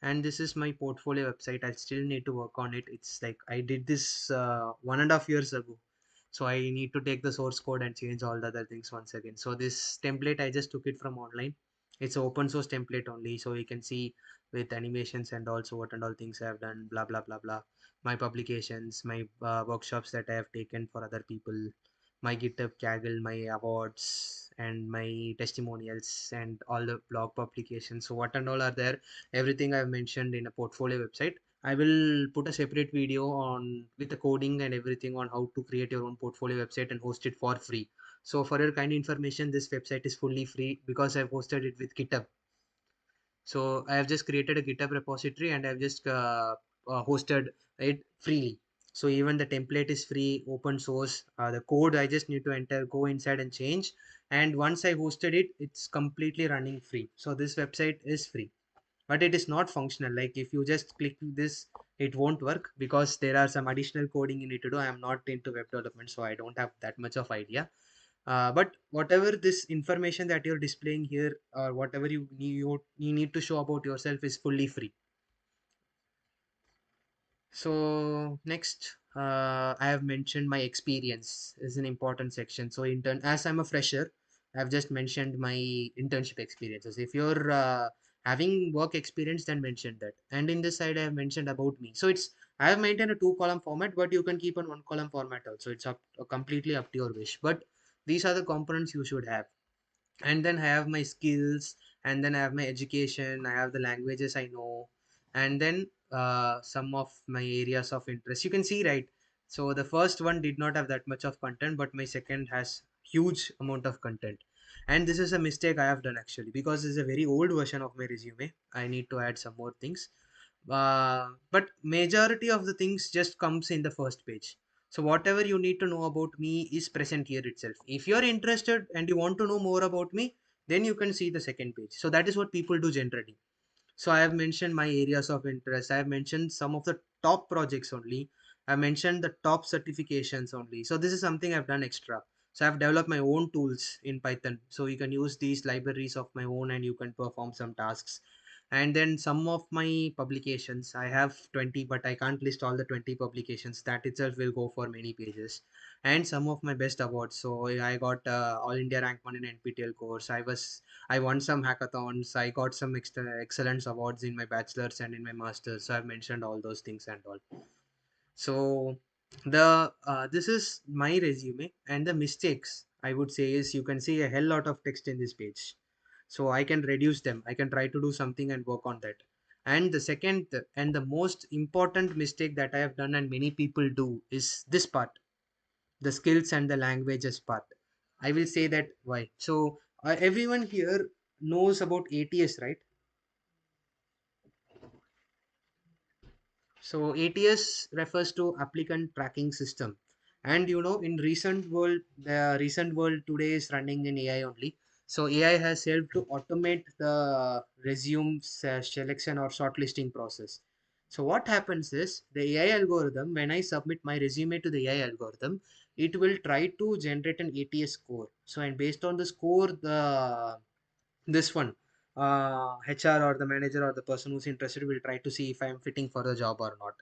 And this is my portfolio website. I still need to work on it. It's like I did this 1.5 years ago, so I need to take the source code and change all the other things once again. So this template I just took it from online. It's open source template only, so you can see with animations and also what and all things I have done, blah blah blah blah. My publications, my workshops that I have taken for other people, my GitHub, Kaggle, my awards, and my testimonials, and all the blog publications. So what and all are there? Everything I've mentioned in a portfolio website. I will put a separate video on with the coding and everything on how to create your own portfolio website and host it for free. So for your kind information, this website is fully free because I've hosted it with GitHub. So I have just created a GitHub repository and I've just hosted it freely. So even the template is free, open source. The code I just need to enter, go inside and change. And once I hosted it, it's completely running free. So this website is free, but it is not functional. Like if you just click this, it won't work because there are some additional coding you need to do. I am not into web development, so I don't have that much of idea. But whatever this information that you're displaying here, or whatever you need to show about yourself, is fully free. So next, I have mentioned my experience is an important section. So intern, as I'm a fresher, I've just mentioned my internship experiences. If you're having work experience, then mention that. And in this side, I have mentioned about me. So it's, I have maintained a two-column format, but you can keep on one-column format also. It's up completely up to your wish. But these are the components you should have. And then I have my skills, and then I have my education, I have the languages I know, and then some of my areas of interest. You can see, right? So the first one did not have that much of content, but my second has huge amount of content. And this is a mistake I have done actually, because this is a very old version of my resume. I need to add some more things, but majority of the things just comes in the first page. So whatever you need to know about me is present here itself. If you're interested and you want to know more about me, then you can see the second page. So that is what people do generally. So I have mentioned my areas of interest. I have mentioned some of the top projects only. I mentioned the top certifications only. So this is something I've done extra. So I've developed my own tools in Python. So you can use these libraries of my own and you can perform some tasks. And then some of my publications, I have 20, but I can't list all the 20 publications. That itself will go for many pages. And some of my best awards. So I got All India Rank 1 in NPTEL course. I won some hackathons. I got some extra excellence awards in my bachelor's and in my master's. So I've mentioned all those things and all. So The this is my resume, and the mistakes I would say is you can see a hell lot of text in this page. So I can reduce them. I can try to do something and work on that. And the second and the most important mistake that I have done and many people do is this part, the skills and the languages part. I will say that why. So everyone here knows about ATS, right? So ATS refers to applicant tracking system. And in recent world today is running in AI only. So AI has helped to automate the resume selection or shortlisting process. So what happens is the AI algorithm, when I submit my resume to the AI algorithm, it will try to generate an ATS score. So and based on the score, the this one HR or the manager or the person who's interested will try to see if I'm fitting for the job or not.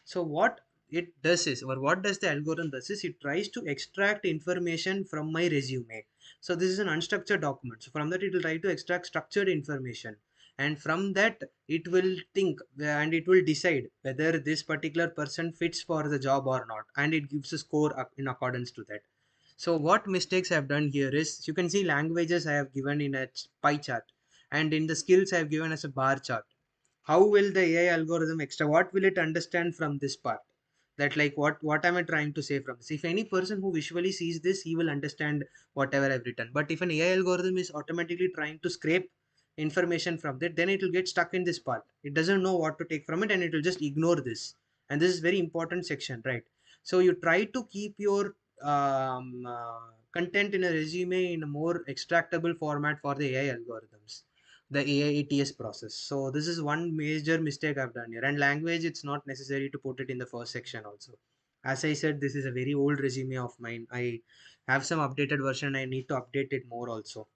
So what it does is, or what does the algorithm does is, it tries to extract information from my resume. So this is an unstructured document, so from that it will try to extract structured information, and from that it will think and it will decide whether this particular person fits for the job or not, and it gives a score in accordance to that. So what mistakes I've done here is, you can see languages I have given in a pie chart, and in the skills I have given as a bar chart. How will the AI algorithm what will it understand from this part? That like what am I trying to say from this? If any person who visually sees this, he will understand whatever I've written. But if an AI algorithm is automatically trying to scrape information from that, then it will get stuck in this part. It doesn't know what to take from it, and it will just ignore this. And this is very important section, right? So you try to keep your content in a resume in a more extractable format for the AI algorithms, the AI ATS process. So this is one major mistake I've done here. And language, it's not necessary to put it in the first section also. As I said, this is a very old resume of mine. I have some updated version. I need to update it more also.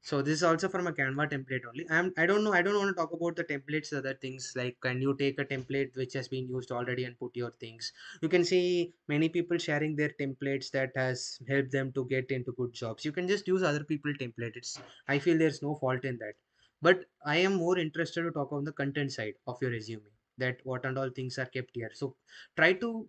So this is also from a Canva template only. I don't know. I don't want to talk about the templates, other things like, can you take a template which has been used already and put your things. You can see many people sharing their templates that has helped them to get into good jobs. You can just use other people template. I feel there's no fault in that. But I am more interested to talk on the content side of your resume. That what and all things are kept here. So try to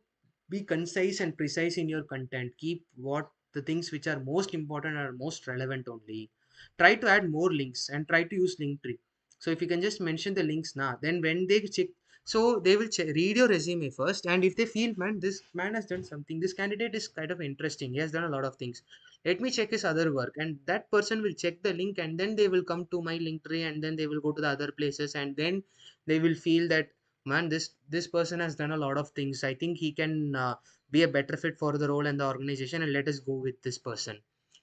be concise and precise in your content. Keep what the things which are most important are most relevant only. Try to add more links and try to use Linktree. So if you can just mention the links now, then when they check, so they will read your resume first, and if they feel, man, this man has done something, this candidate is kind of interesting, he has done a lot of things, let me check his other work, and that person will check the link, and then they will come to my Linktree, and then they will go to the other places, and then they will feel that, man, this person has done a lot of things, I think he can be a better fit for the role and the organization, and let us go with this person.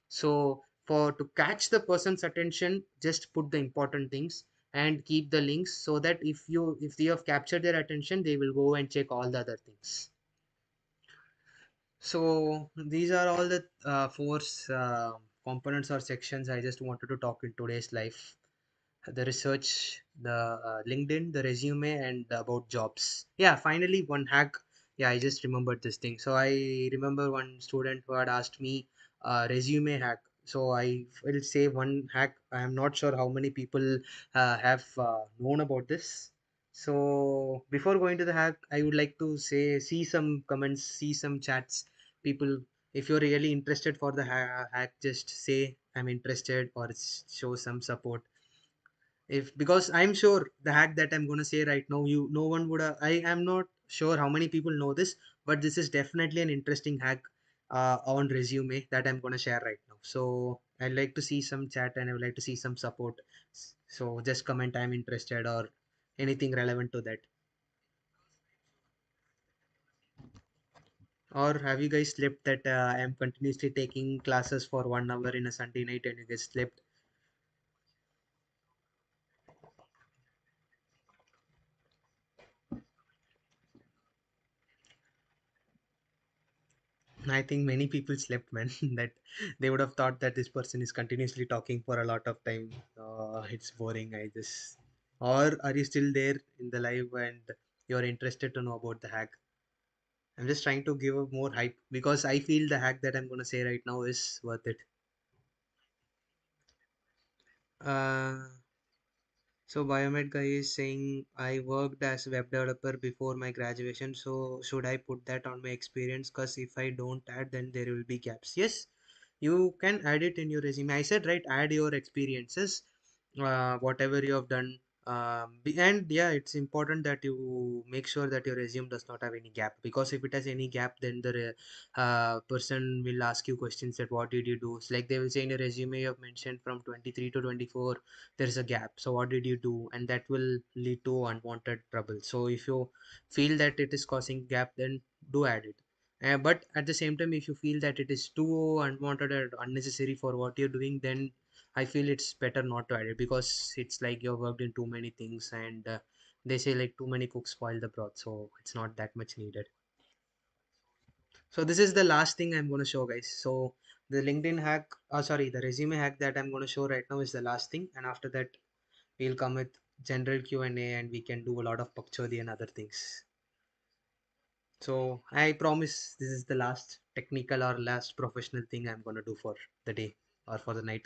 So for to catch the person's attention, just put the important things and keep the links, so that if you have captured their attention, they will go and check all the other things. So these are all the four components or sections I just wanted to talk in today's life: the research, the LinkedIn, the resume, and about jobs. Yeah, finally, one hack. Yeah, I just remembered this thing. So I remember one student who had asked me resume hack. So I will say one hack. I am not sure how many people have known about this. So before going to the hack, I would like to say, see some comments, see some chats. People, if you're really interested for the hack, just say I'm interested or show some support. If because I'm sure the hack that I'm going to say right now, you no one would I am not sure how many people know this, but this is definitely an interesting hack on resume that I'm going to share right now. So I'd like to see some chat and I would like to see some support. So just comment I'm interested or anything relevant to that. Or have you guys slept that I am continuously taking classes for 1 hour in a Sunday night and you guys slept? I think many people slept, man. That they would have thought that this person is continuously talking for a lot of time. It's boring. I just. Or are you still there in the live and you're interested to know about the hack? I'm just trying to give a more hype because I feel the hack that I'm gonna say right now is worth it. Uh, So Biomed guy is saying I worked as a web developer before my graduation. So should I put that on my experience? Because if I don't add, then there will be gaps. Yes, you can add it in your resume. I said right, add your experiences, whatever you have done. And yeah, it's important that you make sure that your resume does not have any gap, because if it has any gap, then the person will ask you questions that what did you do. It's like they will say in a resume you have mentioned from 23 to 24 there is a gap, so what did you do, and that will lead to unwanted trouble. So if you feel that it is causing gap, then do add it. But at the same time, if you feel that it is too unwanted or unnecessary for what you're doing, then I feel it's better not to add it, because it's like you've worked in too many things, and they say like too many cooks spoil the broth, so it's not that much needed. So this is the last thing I'm going to show, guys. So the LinkedIn hack, sorry, the resume hack that I'm going to show right now is the last thing, and after that we'll come with general Q&A, and we can do a lot of Pakchodi and other things. So I promise this is the last technical or last professional thing I'm going to do for the day or for the night.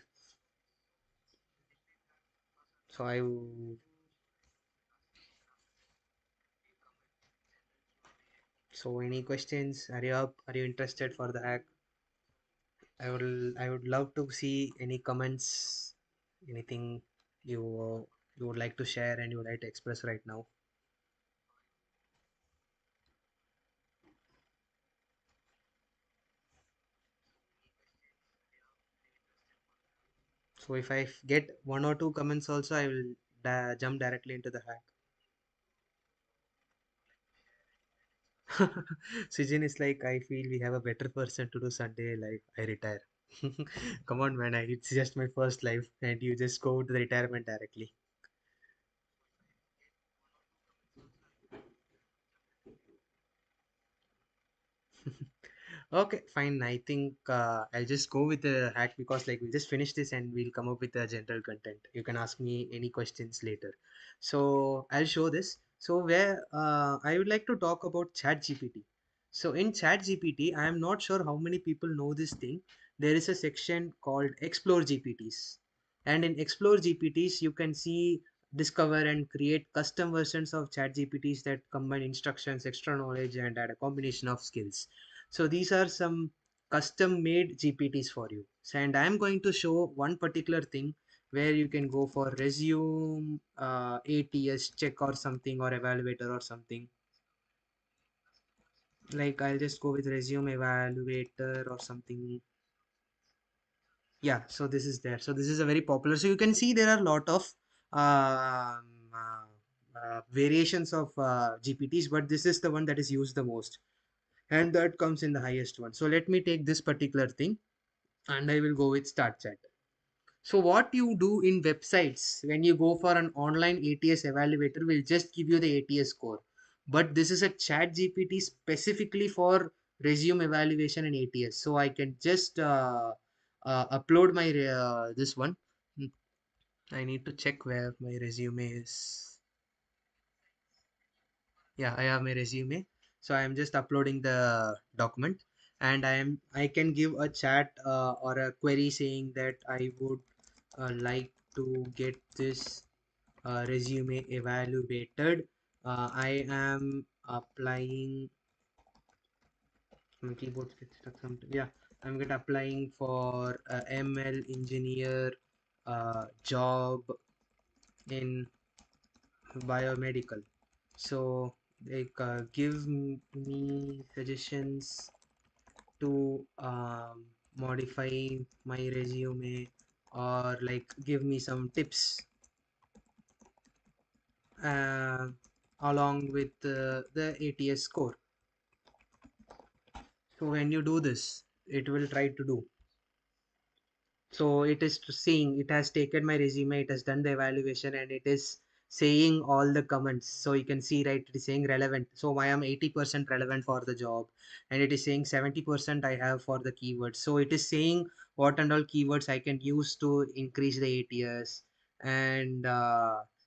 So so any questions? Are you up? Are you interested for the hack? I would love to see any comments, anything you would like to share and you would like to express right now. So if I get one or two comments also, I will jump directly into the hack. Sujin is like, I feel we have a better person to do Sunday life. I retire. Come on, man. It's just my first life, and you just go to the retirement directly. Okay, fine. I think I'll just go with the hack, because like we just finish this and we'll come up with the general content. You can ask me any questions later. So I'll show this. So where I would like to talk about Chat GPT. So in Chat GPT, I am not sure how many people know this thing. There is a section called Explore GPTs, and in Explore GPTs, you can see, discover, and create custom versions of Chat GPTs that combine instructions, extra knowledge, and add a combination of skills. So these are some custom made GPTs for you. And I'm going to show one particular thing where you can go for resume, ATS check or something, or evaluator or something. Like I'll just go with resume evaluator or something. Yeah, so this is there. So this is a very popular. So you can see there are a lot of variations of GPTs, but this is the one that is used the most, and that comes in the highest one. So let me take this particular thing, and I will go with start chat. So what you do in websites when you go for an online ATS evaluator will just give you the ATS score. But this is a chat GPT specifically for resume evaluation and ATS. So I can just upload my this one. Hmm, I need to check where my resume is. Yeah, I have my resume. So I am just uploading the document, and I can give a chat or a query saying that I would like to get this resume evaluated. I am applying. My keyboard gets stuck sometimes. Yeah, I'm get applying for a ML engineer job in biomedical. So like give me suggestions to modify my resume, or like give me some tips uh, along with the ATS score. So when you do this, it will try to do. So it is saying it has taken my resume, it has done the evaluation, and it is saying all the comments. So you can see, right, it is saying relevant. So I am 80% relevant for the job, and it is saying 70% I have for the keywords. So it is saying what and all keywords I can use to increase the ATS, and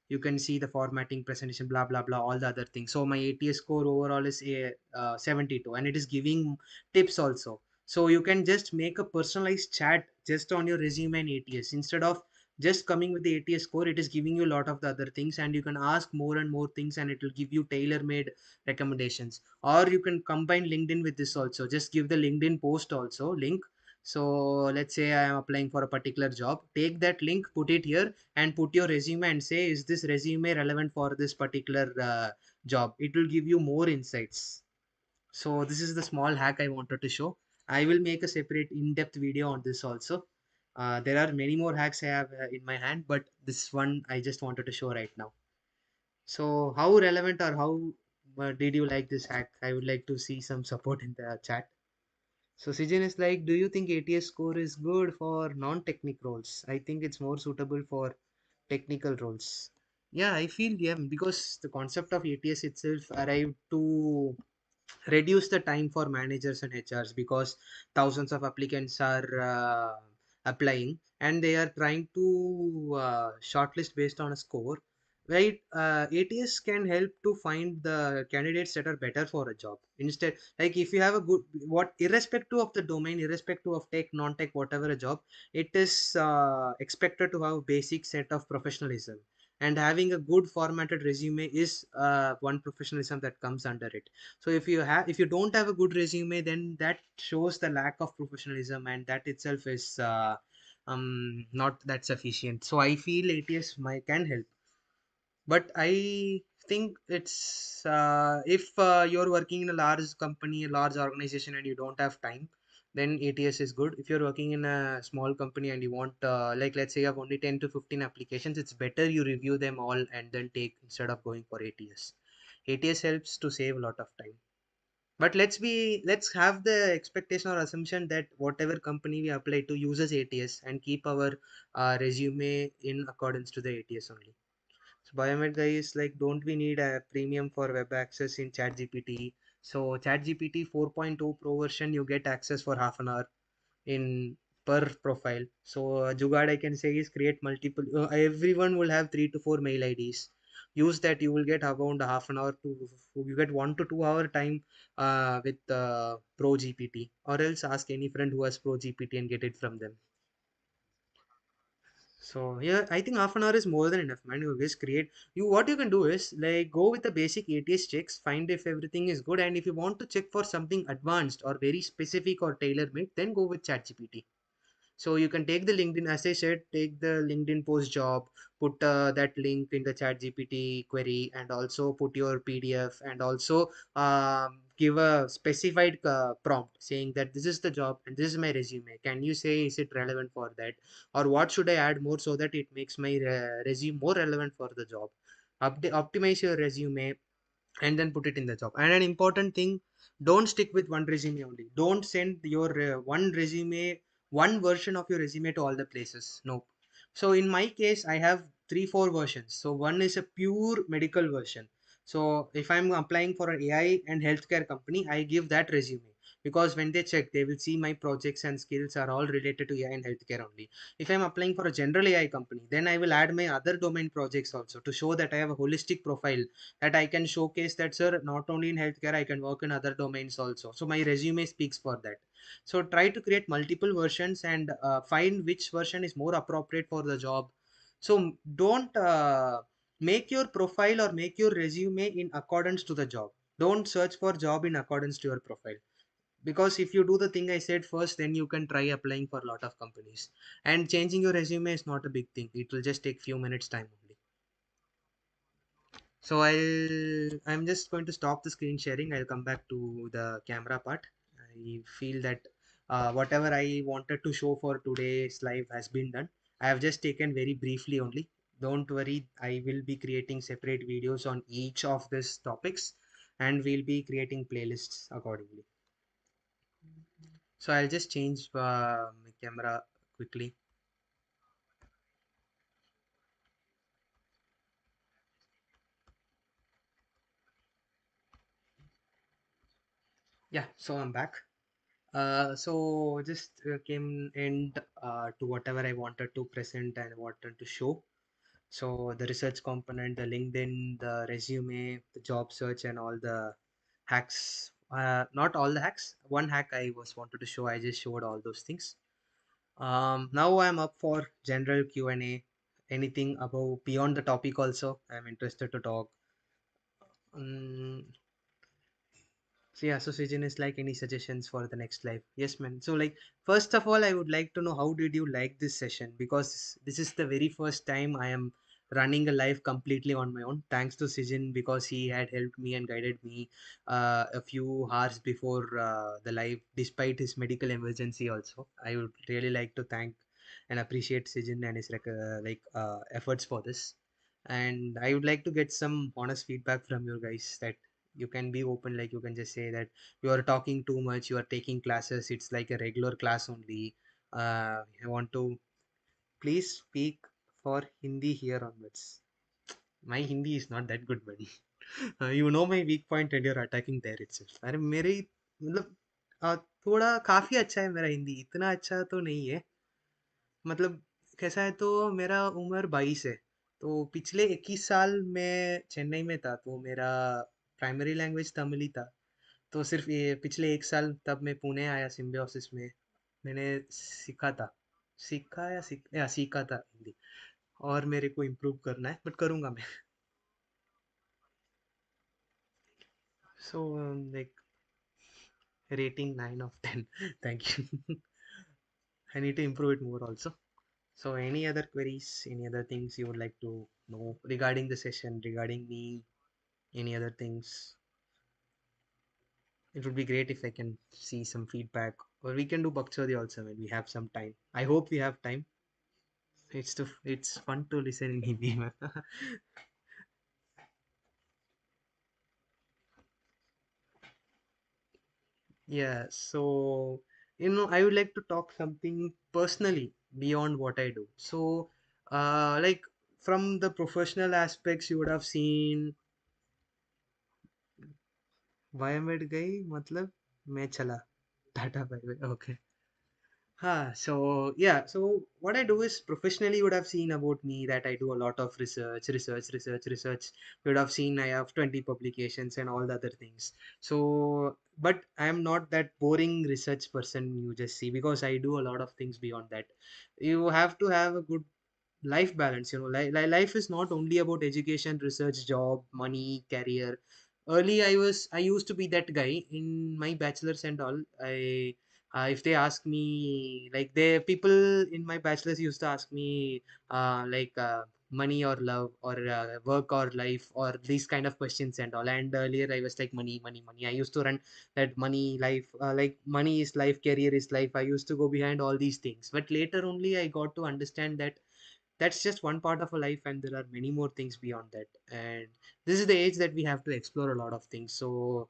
you can see the formatting, presentation, blah blah blah, all the other things. So my ATS score overall is a 72, and it is giving tips also. So you can just make a personalized chat just on your resume and ATS, instead of Just coming with the ATS score, it is giving you a lot of the other things, and you can ask more and more things, and it will give you tailor-made recommendations. Or you can combine LinkedIn with this also. Just give the LinkedIn post also link. So let's say I am applying for a particular job. Take that link, put it here, and put your resume and say, is this resume relevant for this particular job? It will give you more insights. So this is the small hack I wanted to show. I will make a separate in-depth video on this also. There are many more hacks I have in my hand, but this one I just wanted to show right now. So how relevant or how did you like this hack? I would like to see some support in the chat. So Sijin is like, do you think ATS score is good for non-technical roles? I think it's more suitable for technical roles. Yeah, I feel yeah, because the concept of ATS itself arrived to reduce the time for managers and HRs, because thousands of applicants are applying, and they are trying to shortlist based on a score, right? ATS can help to find the candidates that are better for a job. Instead, like if you have a good, what, irrespective of the domain, irrespective of tech, non-tech, whatever a job, it is expected to have basic set of professionalism, and having a good formatted resume is one professionalism that comes under it. So if you don't have a good resume, then that shows the lack of professionalism, and that itself is not that sufficient. So I feel ATS might can help, but I think it's if you're working in a large company, a large organization, and you don't have time, then ATS is good. If you're working in a small company and you want like let's say you have only 10 to 15 applications, it's better you review them all and then take, instead of going for ATS. ATS helps to save a lot of time. But let's have the expectation or assumption that whatever company we apply to uses ATS, and keep our resume in accordance to the ATS only. So Biomed guy is like, don't we need a premium for web access in ChatGPT? So ChatGPT 4.0 Pro version, you get access for half an hour in per profile. So Jugaad I can say is create multiple. Everyone will have 3 to 4 mail IDs. Use that, you will get around half an hour to, you get 1 to 2 hour time with Pro GPT, or else ask any friend who has Pro GPT and get it from them. So yeah, I think half an hour is more than enough, man. You just create, you what you can do is like go with the basic ATS checks, find if everything is good, and if you want to check for something advanced or very specific or tailor made, then go with ChatGPT. So you can take the LinkedIn, as I said, take the LinkedIn post job, put that link in the chat GPT query, and also put your PDF, and also give a specified prompt saying that this is the job and this is my resume. Can you say, is it relevant for that? Or what should I add more so that it makes my resume more relevant for the job? Optimize your resume and then put it in the job. And an important thing, don't stick with one resume only. Don't send your one resume, one version of your resume to all the places. No. So in my case, I have 3 4 versions. So one is a pure medical version. So if I'm applying for an AI and healthcare company, I give that resume, because when they check, they will see my projects and skills are all related to AI and healthcare only. If I'm applying for a general AI company, then I will add my other domain projects also, to show that I have a holistic profile, that I can showcase that, sir, not only in healthcare, I can work in other domains also. So my resume speaks for that. So try to create multiple versions, and find which version is more appropriate for the job. So don't make your profile or make your resume in accordance to the job. Don't search for job in accordance to your profile, because if you do the thing I said first, then you can try applying for a lot of companies, and changing your resume is not a big thing. It will just take few minutes time only. So I'm just going to stop the screen sharing. I'll come back to the camera part. I feel that whatever I wanted to show for today's live has been done. I have just taken very briefly only. Don't worry, I will be creating separate videos on each of these topics, and we'll be creating playlists accordingly. So I'll just change my camera quickly. Yeah, so I'm back. So just came end to whatever I wanted to present and wanted to show. So the research component, the LinkedIn, the resume, the job search, and all the hacks. Not all the hacks. One hack I was wanted to show. I just showed all those things. Now I'm up for general Q&A. Anything above beyond the topic also, I'm interested to talk. Um, so yeah, so Sujin is like any suggestions for the next live? Yes, man. So like first of all, I would like to know how did you like this session because this is the very first time I am running a live completely on my own. Thanks to Sujin because he had helped me and guided me a few hours before the live, despite his medical emergency. Also, I would really like to thank and appreciate Sujin and his efforts for this. And I would like to get some honest feedback from you guys that you can be open, like you can just say that you are talking too much, you are taking classes, it's like a regular class only. I want to please speak for Hindi here onwards. My Hindi is not that good, buddy. You know my weak point and you're attacking there itself. अरे मेरे मतलब थोड़ा काफी अच्छा है मेरा हिंदी, इतना अच्छा तो नहीं है। मतलब कैसा है तो मेरा उम्र 22 है। तो पिछले 21 साल मैं चेन्नई में था, तो मेरा प्राइमरी लैंग्वेज तमिल ही था। तो सिर्फ ये पिछले 1 साल तब मैं पुणे आया सिम्बियोसिस में, मैंने सीखा था, सीखा था हिंदी। और मेरे को इम्प्रूव करना है बट करूँगा मैं। So like rating 9 of 10। Thank you. I need to improve it more also. So any other queries, any other things you would like to know regarding the session, regarding me, any other things? It would be great if I can see some feedback, or we can do Bakchodi also when we have some time. I hope we have time. It's fun to listen in Hindi, man. Yeah, so I would like to talk something personally beyond what I do. So, like from the professional aspects, you would have seen Biomed गई मतलब मैं चला, tata bye bye, okay. So yeah, so what I do is professionally you would have seen about me that I do a lot of research. You would have seen I have 20 publications and all the other things. So, but I am not that boring research person you just see because I do a lot of things beyond that. You have to have a good life balance. Life is not only about education, research, job, money, career. I used to be that guy in my bachelor's and all. I If they ask me, like, they people in my bachelor's used to ask me money or love or work or life or these kind of questions and all. And earlier I was like money. I used to run that money life, like money is life, career is life. I used to go behind all these things, but later only I got to understand that that's just one part of a life and there are many more things beyond that. And this is the age that we have to explore a lot of things. So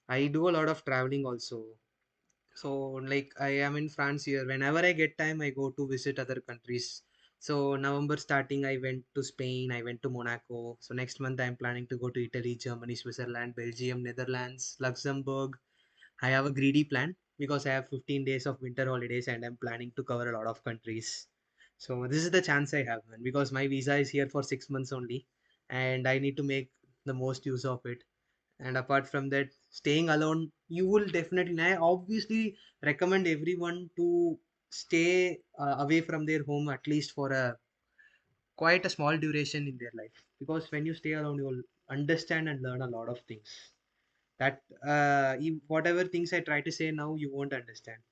I do a lot of traveling also. So like I am in France here, whenever I get time I go to visit other countries. So November starting I went to Spain, I went to Monaco. So next month I'm planning to go to Italy, Germany, Switzerland, Belgium, Netherlands, Luxembourg. I have a greedy plan because I have 15 days of winter holidays and I'm planning to cover a lot of countries. So this is the chance I have, man, because my visa is here for 6 months only and I need to make the most use of it. And apart from that, staying alone, you will definitely, I obviously recommend everyone to stay away from their home at least for a quite a small duration in their life, because when you stay alone, you will understand and learn a lot of things that whatever things I try to say now you won't understand.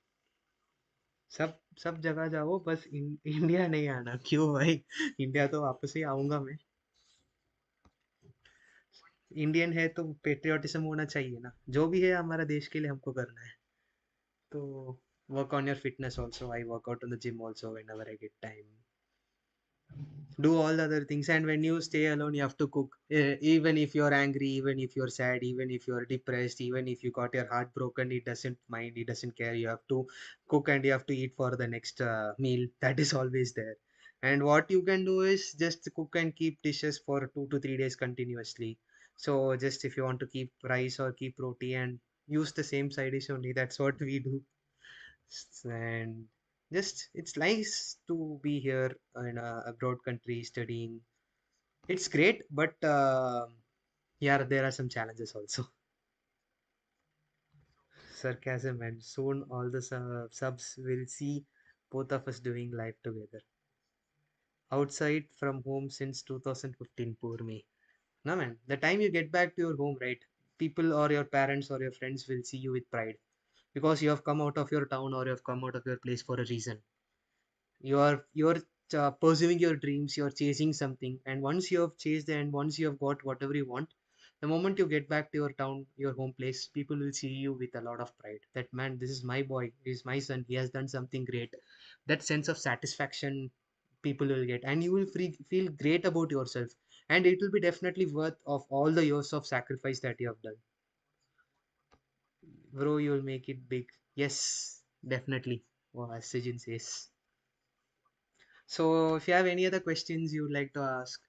सब सब जगह जाओ, बस India नहीं आना। क्यों भाई? India तो वापस ही आऊंगा मैं। इंडियन है तो पेट्रियोटिज्म होना चाहिए ना, जो भी है हमारा देश के लिए हमको करना है। तो work on your fitness also, I work out on the gym also when ever I get time, do all the other things. And when you stay alone you have to cook, even if you're angry, even if you're sad, even if you're depressed, even if you got your heart broken, it doesn't mind, it doesn't care. You have to cook and you have to eat for the next meal. That is always there. And what you can do is just cook and keep dishes for 2 to 3 days continuously. So just if you want to keep rice or keep roti and use the same side dish only, that's what we do. And just it's nice to be here in a abroad country studying. It's great, but yeah, there are some challenges also. Sarcasm, and soon all the subs will see Both of us doing life together. Outside from home since 2015, poor me. No man, the time you get back to your home, right? People or your parents or your friends will see you with pride because you have come out of your town or you have come out of your place for a reason. You're pursuing your dreams, you're chasing something, and once you have chased and once you have got whatever you want, the moment you get back to your town, your home place, people will see you with a lot of pride that man, this is my boy, this is my son, he has done something great. That sense of satisfaction people will get, and you will feel great about yourself, and it will be definitely worth of all the years of sacrifice that you have done. Bro, you will make it big. Yes, definitely. Wow, as Sejin says. So, if you have any other questions you would like to ask,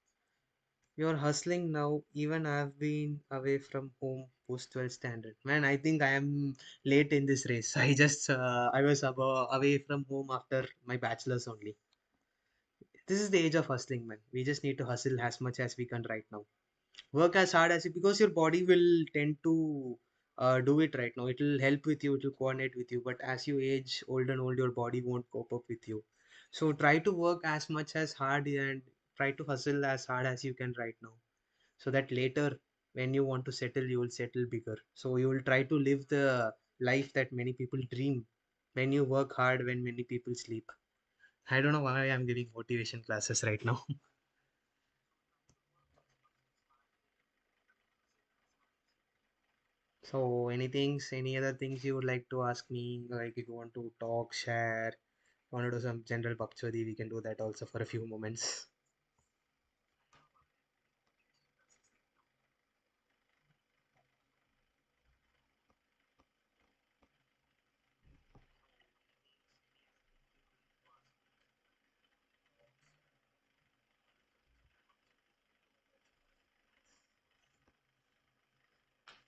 you're hustling now. Even I've been away from home post 12 standard. Man, I think I am late in this race. I was away from home after my bachelor's only. This is the age of hustling, man. We just need to hustle as much as we can right now. Work as hard as you, because your body will tend to do it right now. It will help with you, it will coordinate with you. But as you age old and old, your body won't cope up with you. So try to work as much as hard and try to hustle as hard as you can right now. So that later, when you want to settle, you will settle bigger. So you will try to live the life that many people dream when you work hard, when many people sleep. I don't know why I'm giving motivation classes right now. So, any other things you would like to ask me? Like if you want to talk, share, want to do some general bakchodi, we can do that also for a few moments.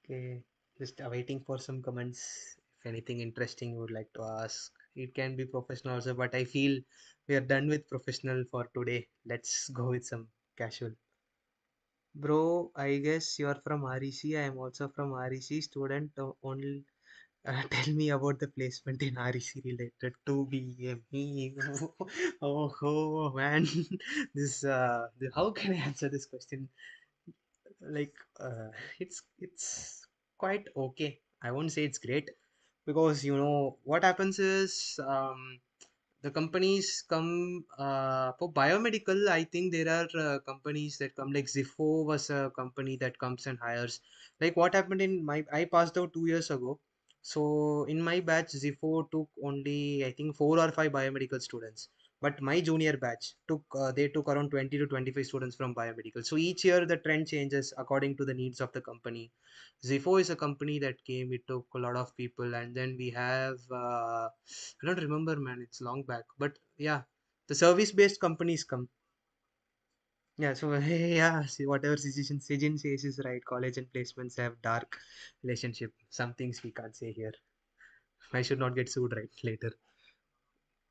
Okay, just awaiting for some comments. If anything interesting you would like to ask, it can be professional also, but I feel we are done with professional for today. Let's go with some casual. Bro, I guess you are from REC. I am also from REC student. Only tell me about the placement in REC related to BME. Oh man, how can I answer this question? Like, it's quite okay. I won't say it's great because what happens is the companies come for biomedical. I think there are companies that come, like Zifo was a company that comes and hires. Like what happened in my, I passed out 2 years ago. So in my batch, Zifo took only I think 4 or 5 biomedical students. But my junior batch they took around 20 to 25 students from biomedical. So each year the trend changes according to the needs of the company. Zifo is a company that came, it took a lot of people, and then we have I don't remember, man. It's long back, but yeah, the service-based companies come. Yeah, so yeah, see, whatever Sijin says is right. College and placements have dark relationship. Some things we can't say here. I should not get sued right later.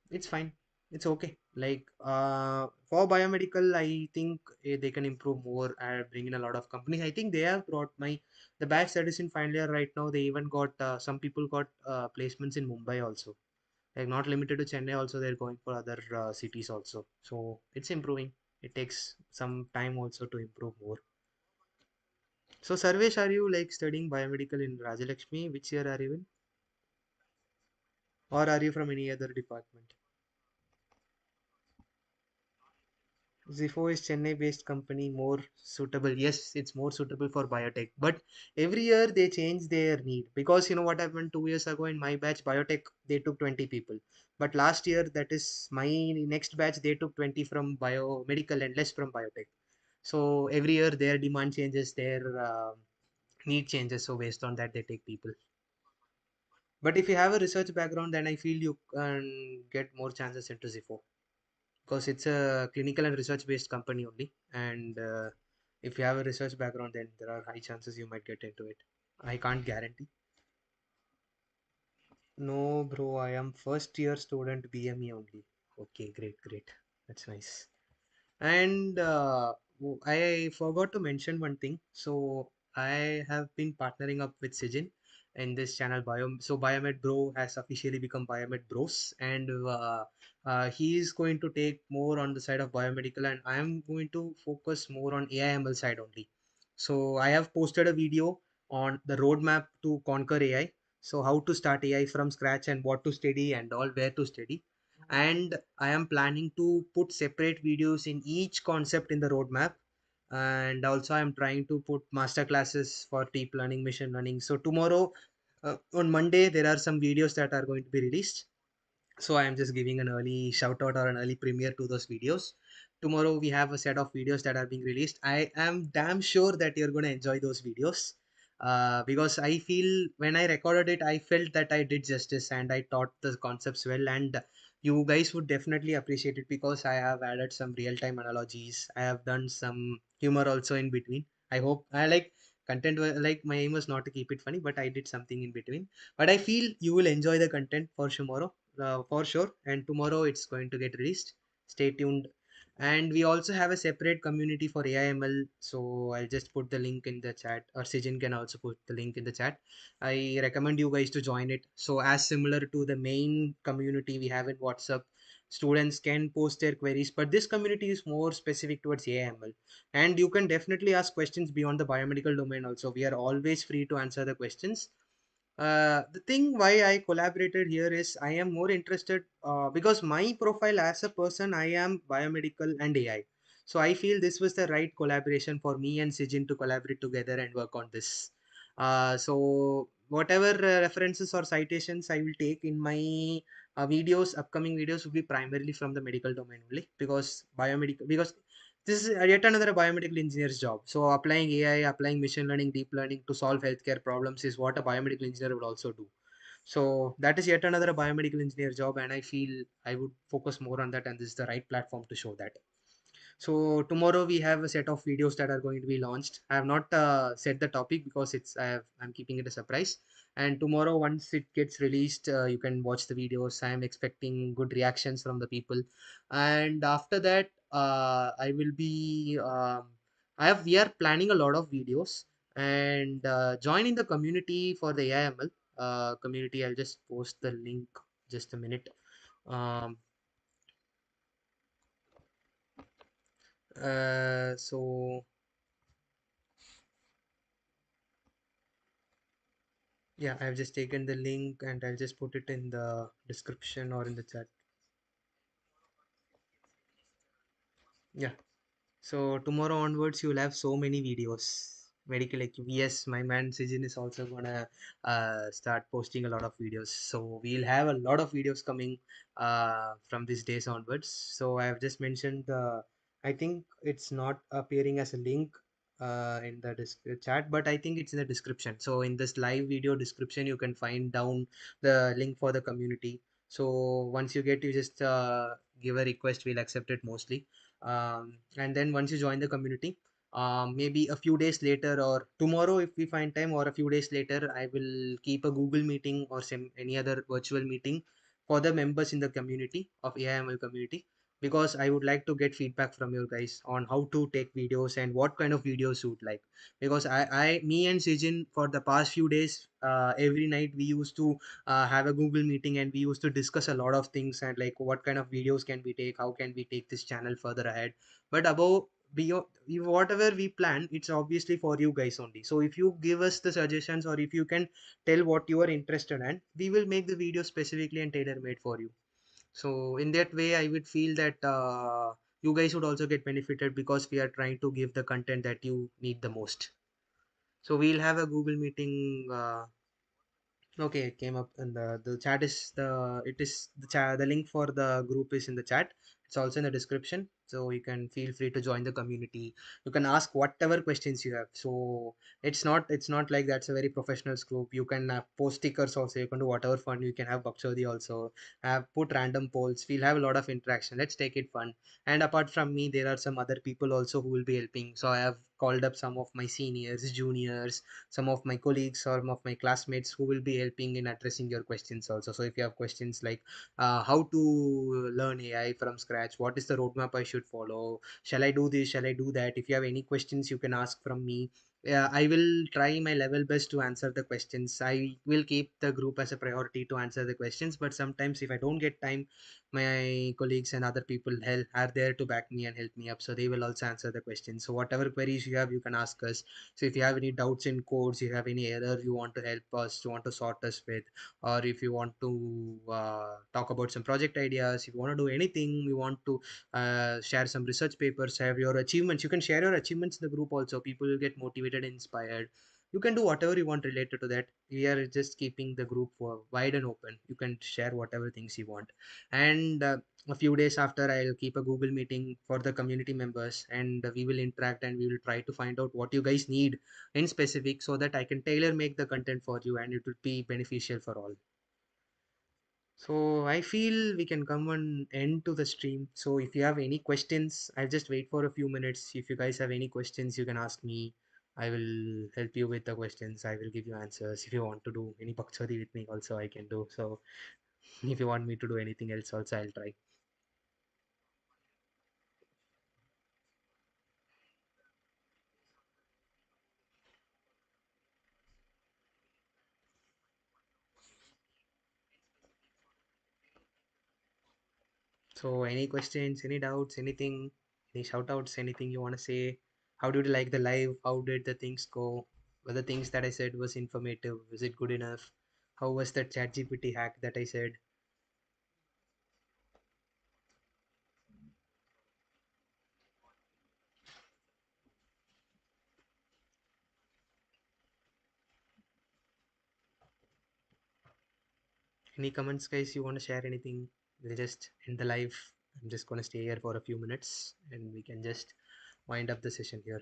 It's fine. It's okay. Like for biomedical, I think they can improve more and bring in a lot of companies. I think they have brought the batch that is in final year right now. They even got some people got placements in Mumbai also. Like not limited to Chennai, also they're going for other cities also. So it's improving. It takes some time also to improve more. So Sarvesh, are you like studying biomedical in Rajalakshmi? Which year are you in? Or are you from any other department? Zifo is Chennai-based company, more suitable. Yes, it's more suitable for biotech. But every year they change their need because you know what happened 2 years ago in my batch, biotech they took 20 people. But last year, that is my next batch, they took 20 from biomedical and less from biotech. So every year their demand changes, their need changes. So based on that, they take people. But if you have a research background, then I feel you can get more chances into Zifo because it's a clinical and research based company only, and if you have a research background, then there are high chances you might get into it. I can't guarantee. No bro, I am first year student BME only. Okay, great, that's nice. And I forgot to mention one thing. So I have been partnering up with Sijin, in this channel so Biomed Bro has officially become Biomed Bros, and he is going to take more on the side of biomedical, and I am going to focus more on AIML side only. So I have posted a video on the roadmap to conquer AI. So how to start AI from scratch and what to study and all where to study. And I am planning to put separate videos in each concept in the roadmap. And also I'm trying to put master classes for deep learning, machine learning. So tomorrow, on Monday, there are some videos that are going to be released, so I am just giving an early shout out or an early premiere to those videos. Tomorrow we have a set of videos that are being released. I am damn sure that you're going to enjoy those videos, because I feel when I recorded it, I felt that I did justice and I taught the concepts well, and you guys would definitely appreciate it because I have added some real time analogies. I have done some humor also in between. I hope I like content, like my aim was not to keep it funny, but I did something in between. But I feel you will enjoy the content for sure, and tomorrow it's going to get released. Stay tuned. And we also have a separate community for AIML, so I'll just put the link in the chat, or Sijin can also put the link in the chat. I recommend you guys to join it. So as similar to the main community we have in WhatsApp, students can post their queries, but this community is more specific towards AIML, and you can definitely ask questions beyond the biomedical domain also. We are always free to answer the questions. The thing why I collaborated here is I am more interested, because my profile as a person, I am biomedical and AI. So I feel this was the right collaboration for me and Sijin to collaborate together and work on this. So whatever references or citations I will take in my videos, upcoming videos will be primarily from the medical domain only, because biomedical, because this is yet another biomedical engineer's job. So applying AI, applying machine learning, deep learning to solve healthcare problems is what a biomedical engineer would also do. So that is yet another biomedical engineer job, and I feel I would focus more on that, and this is the right platform to show that. So tomorrow we have a set of videos that are going to be launched. I have not set the topic because I'm keeping it a surprise. And tomorrow, once it gets released, you can watch the videos. I am expecting good reactions from the people. And after that, I will be. We are planning a lot of videos, and join in the community for the AIML community. I'll just post the link. Just a minute. Um, so Yeah, I've just taken the link and I'll just put it in the description or in the chat. Yeah. So tomorrow onwards, you'll have so many videos. Medical IQ. Yes, my man Sijin is also gonna start posting a lot of videos. So we'll have a lot of videos coming from these days onwards. So I have just mentioned the. I think it's not appearing as a link in the chat, but I think it's in the description. So in this live video description, you can find down the link for the community. So once you get, you just give a request. We'll accept it mostly, and then once you join the community, maybe a few days later or tomorrow if we find time, or a few days later, I will keep a Google meeting or some any other virtual meeting for the members in the community of AIML community, because I would like to get feedback from you guys on how to take videos and what kind of videos you would like. Because me and Sijin for the past few days, every night we used to have a Google meeting, and we used to discuss a lot of things, and like what kind of videos can we take, how can we take this channel further ahead. But above beyond whatever we plan, it's obviously for you guys only. So if you give us the suggestions, or if you can tell what you are interested in, we will make the video specifically and tailor made for you. So in that way, I would feel that you guys would also get benefited, because we are trying to give the content that you need the most. So we'll have a Google meeting. Okay, it came up in the chat is the it is the chat, the link for the group is in the chat. It's also in the description, so you can feel free to join the community. You can ask whatever questions you have. So it's not like that's a very professional group. You can post stickers also. You can do whatever fun. You can have Bakshodi also. Have put random polls. We'll have a lot of interaction. Let's take it fun. And apart from me, there are some other people also who will be helping. So I have called up some of my seniors, juniors, some of my colleagues or some of my classmates who will be helping in addressing your questions also. So if you have questions like how to learn AI from scratch, what is the roadmap I should follow, shall I do this, shall I do that, if you have any questions you can ask from me. Yeah, I will try my level best to answer the questions. I will keep the group as a priority to answer the questions, but sometimes if I don't get time, my colleagues and other people are there to back me and help me up. So they will also answer the questions. So whatever queries you have, you can ask us. So if you have any doubts in codes, you have any error you want to help us, you want to sort us with, or if you want to talk about some project ideas, if you want to do anything, you want to share some research papers, have your achievements, you can share your achievements in the group also. People will get motivated and inspired. You can do whatever you want related to that. We are just keeping the group wide and open. You can share whatever things you want. And a few days after, I'll keep a Google meeting for the community members, and we will interact and we will try to find out what you guys need in specific, so that I can tailor make the content for you and it will be beneficial for all. So I feel we can come and end to the stream. So if you have any questions, I'll just wait for a few minutes. If you guys have any questions, you can ask me. I will help you with the questions. I will give you answers. If you want to do any bakchodi with me, also I can do. So if you want me to do anything else, also I'll try. So any questions, any doubts, anything, any shout outs, anything you want to say? How did you like the live? How did the things go? Were the things that I said was informative? Was it good enough? How was that ChatGPT hack that I said? Any comments, guys? You want to share anything? We'll just end the live. I'm just gonna stay here for a few minutes and we can just wind up the session here.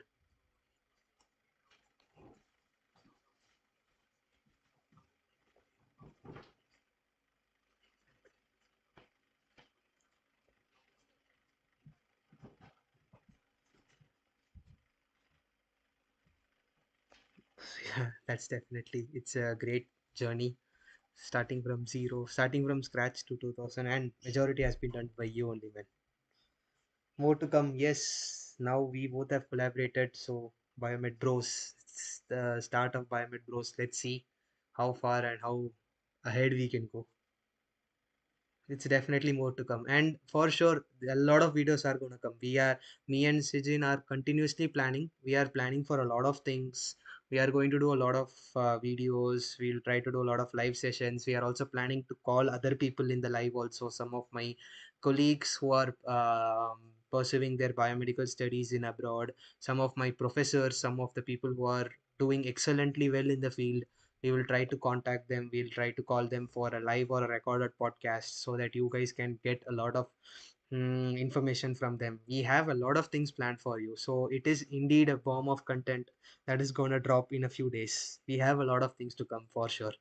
Yeah, that's definitely it's a great journey. Starting from zero, starting from scratch to 2000, and majority has been done by you only, man. More to come. Yes, now we both have collaborated. So Biomed Bros. It's the start of Biomed Bros. Let's see how far and how ahead we can go. It's definitely more to come, and for sure a lot of videos are going to come. Me and Sijin are continuously planning. We are planning for a lot of things. We are going to do a lot of videos. We'll try to do a lot of live sessions. We are also planning to call other people in the live also. Some of my colleagues who are pursuing their biomedical studies in abroad, some of my professors, some of the people who are doing excellently well in the field. We will try to contact them. We'll try to call them for a live or a recorded podcast so that you guys can get a lot of information from them. We have a lot of things planned for you, so it is indeed a bomb of content that is going to drop in a few days. We have a lot of things to come for sure.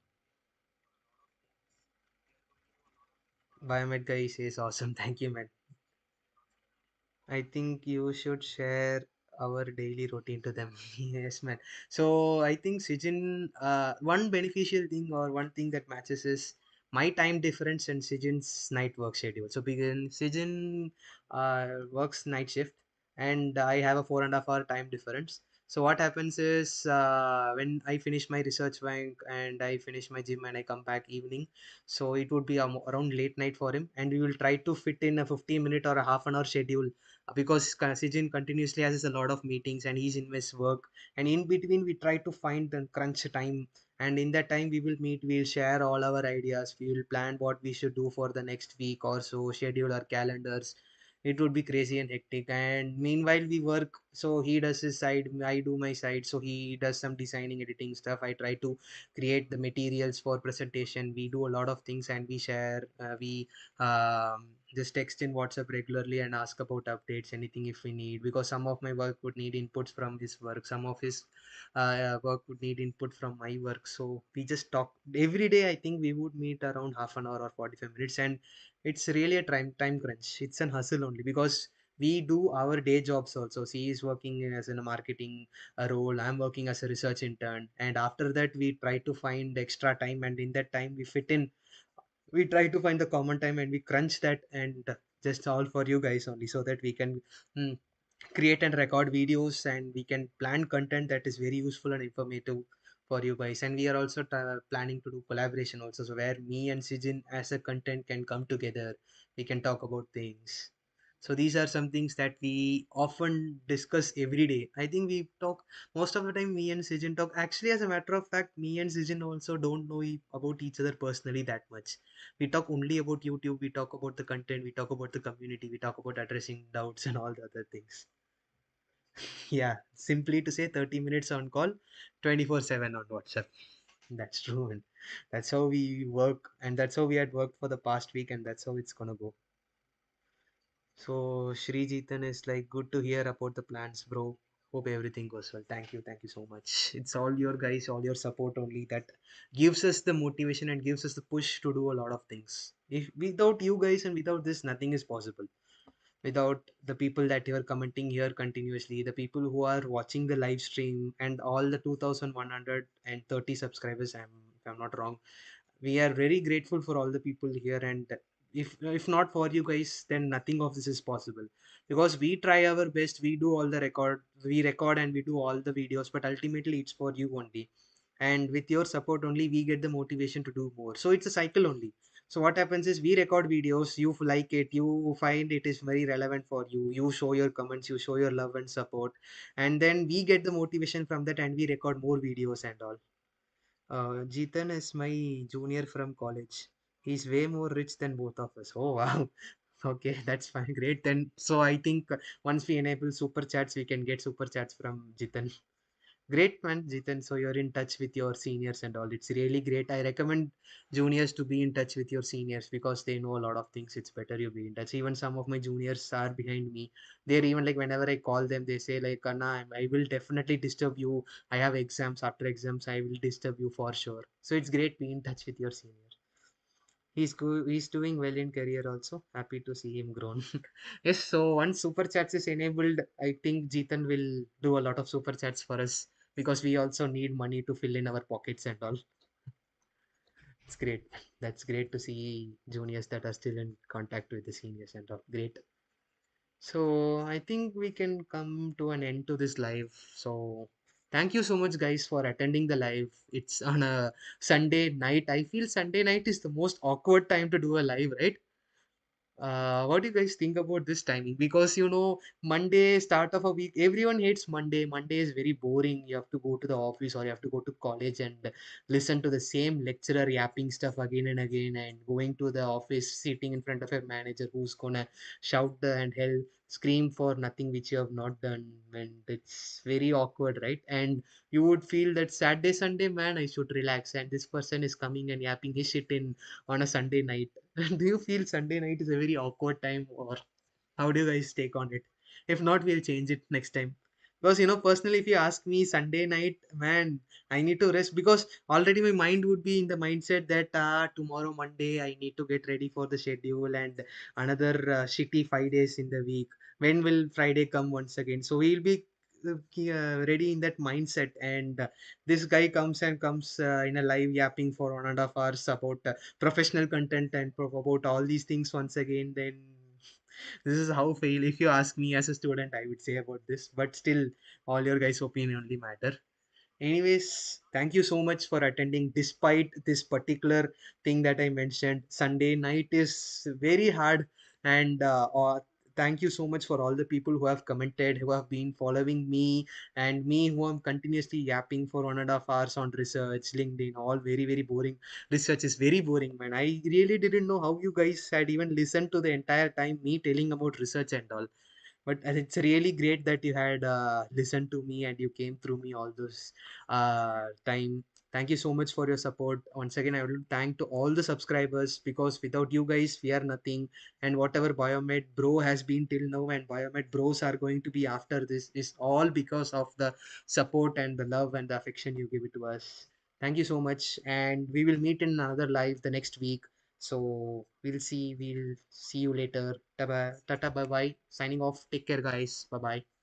Biomed guy says awesome. Thank you, man. I think you should share our daily routine to them. Yes, man. So I think Sijin, one beneficial thing or one thing that matches is my time difference and Sijin's night work schedule. So begin Sijin works night shift and I have a 4.5 hour time difference. So what happens is when I finish my research bank and I finish my gym and I come back evening, so it would be around late night for him, and we will try to fit in a 15 minute or a half an hour schedule because Sijin continuously has a lot of meetings and he's in his work, and in between we try to find the crunch time, and in that time we will meet, we'll share all our ideas, we will plan what we should do for the next week or so, schedule our calendars. It would be crazy and hectic, and meanwhile we work. So he does his side, I do my side. So he does some designing, editing stuff, I try to create the materials for presentation. We do a lot of things and we share, we just text in WhatsApp regularly and ask about updates, anything if we need, because some of my work would need inputs from his work, some of his work would need input from my work. So we just talk every day. I think we would meet around half an hour or 45 minutes, and it's really a time crunch. It's an hustle only because we do our day jobs also. She is working as in a marketing role, I'm working as a research intern, and after that we try to find extra time, and in that time we fit in, we try to find the common time and we crunch that and just all for you guys only, so that we can mm, create and record videos, and we can plan content that is very useful and informative for you guys. And we are also planning to do collaboration also, so where me and Sijin as a content can come together, we can talk about things. So these are some things that we often discuss every day. I think we talk most of the time, me and Sijin talk. Actually, as a matter of fact, me and Sijin also don't know about each other personally that much. We talk only about YouTube, we talk about the content, we talk about the community, we talk about addressing doubts and all the other things. Yeah, simply to say 30 minutes on call, 24/7 on WhatsApp. That's true. And that's how we work, and that's how we had worked for the past week, and that's how it's gonna go. So, Shri Jitan is like, good to hear about the plans, bro. Hope everything goes well. Thank you so much. It's all your guys, all your support only that gives us the motivation and gives us the push to do a lot of things. If without you guys and without this, nothing is possible. Without the people that you are commenting here continuously, the people who are watching the live stream, and all the 2130 subscribers, if I'm not wrong, we are very grateful for all the people here. And if not for you guys, then nothing of this is possible, because we try our best, we do all the record and we do all the videos, but ultimately it's for you only. And with your support only, we get the motivation to do more. So it's a cycle only. So what happens is, we record videos, you like it, you find it is very relevant for you, you show your comments, you show your love and support, and then we get the motivation from that, and we record more videos and all. Jitan is my junior from college. He's way more rich than both of us. Oh wow. Okay, that's fine. Great. Then so I think once we enable super chats, we can get super chats from Jitan. Great man, Jitan. So you're in touch with your seniors and all. It's really great. I recommend juniors to be in touch with your seniors, because they know a lot of things. It's better you be in touch. Even some of my juniors are behind me. They're even like, whenever I call them, they say like, Anna, I will definitely disturb you. I have exams. After exams, I will disturb you for sure. So it's great, be in touch with your senior. He's doing well in career also. Happy to see him grown. Yes, so once super chats is enabled, I think Jitan will do a lot of super chats for us, because we also need money to fill in our pockets and all. It's great. That's great to see juniors that are still in contact with the seniors and all. Great. So I think we can come to an end to this live. So thank you so much, guys, for attending the live. It's on a Sunday night. I feel Sunday night is the most awkward time to do a live, right? What do you guys think about this timing? Because Monday, start of a week, everyone hates Monday. Monday is very boring. You have to go to the office, or you have to go to college and listen to the same lecturer yapping stuff again and again, and going to the office, sitting in front of a manager who's gonna shout and hell scream for nothing which you have not done. And it's very awkward, right? And you would feel that Saturday, Sunday, man, I should relax. And this person is coming and yapping his shit in on a Sunday night. Do you feel Sunday night is a very awkward time, or how do you guys take on it? If not, we'll change it next time. Because personally, if you ask me, Sunday night, man, I need to rest, because already my mind would be in the mindset that tomorrow Monday I need to get ready for the schedule, and another shitty 5 days in the week. When will Friday come once again? So we'll be ready in that mindset, and this guy comes in a live yapping for 1.5 hours about professional content and about all these things once again. Then this is how fail, if you ask me as a student, I would say about this. But still, all your guys opinion only matter. Anyways, thank you so much for attending despite this particular thing that I mentioned. Sunday night is very hard, and thank you so much for all the people who have commented, who have been following me, and me who am continuously yapping for 1.5 hours on research, LinkedIn, all very, very boring. Research is very boring, man. I really didn't know how you guys had even listened to the entire time me telling about research and all. But it's really great that you had listened to me and you came through me all those time. Thank you so much for your support. Once again, I would thank to all the subscribers, because without you guys, we are nothing. And whatever Biomed Bro has been till now, and Biomed Bros are going to be after this, is all because of the support and the love and the affection you give it to us. Thank you so much, and we will meet in another live the next week. So we'll see you later. Tata, bye bye. Signing off. Take care, guys. Bye bye.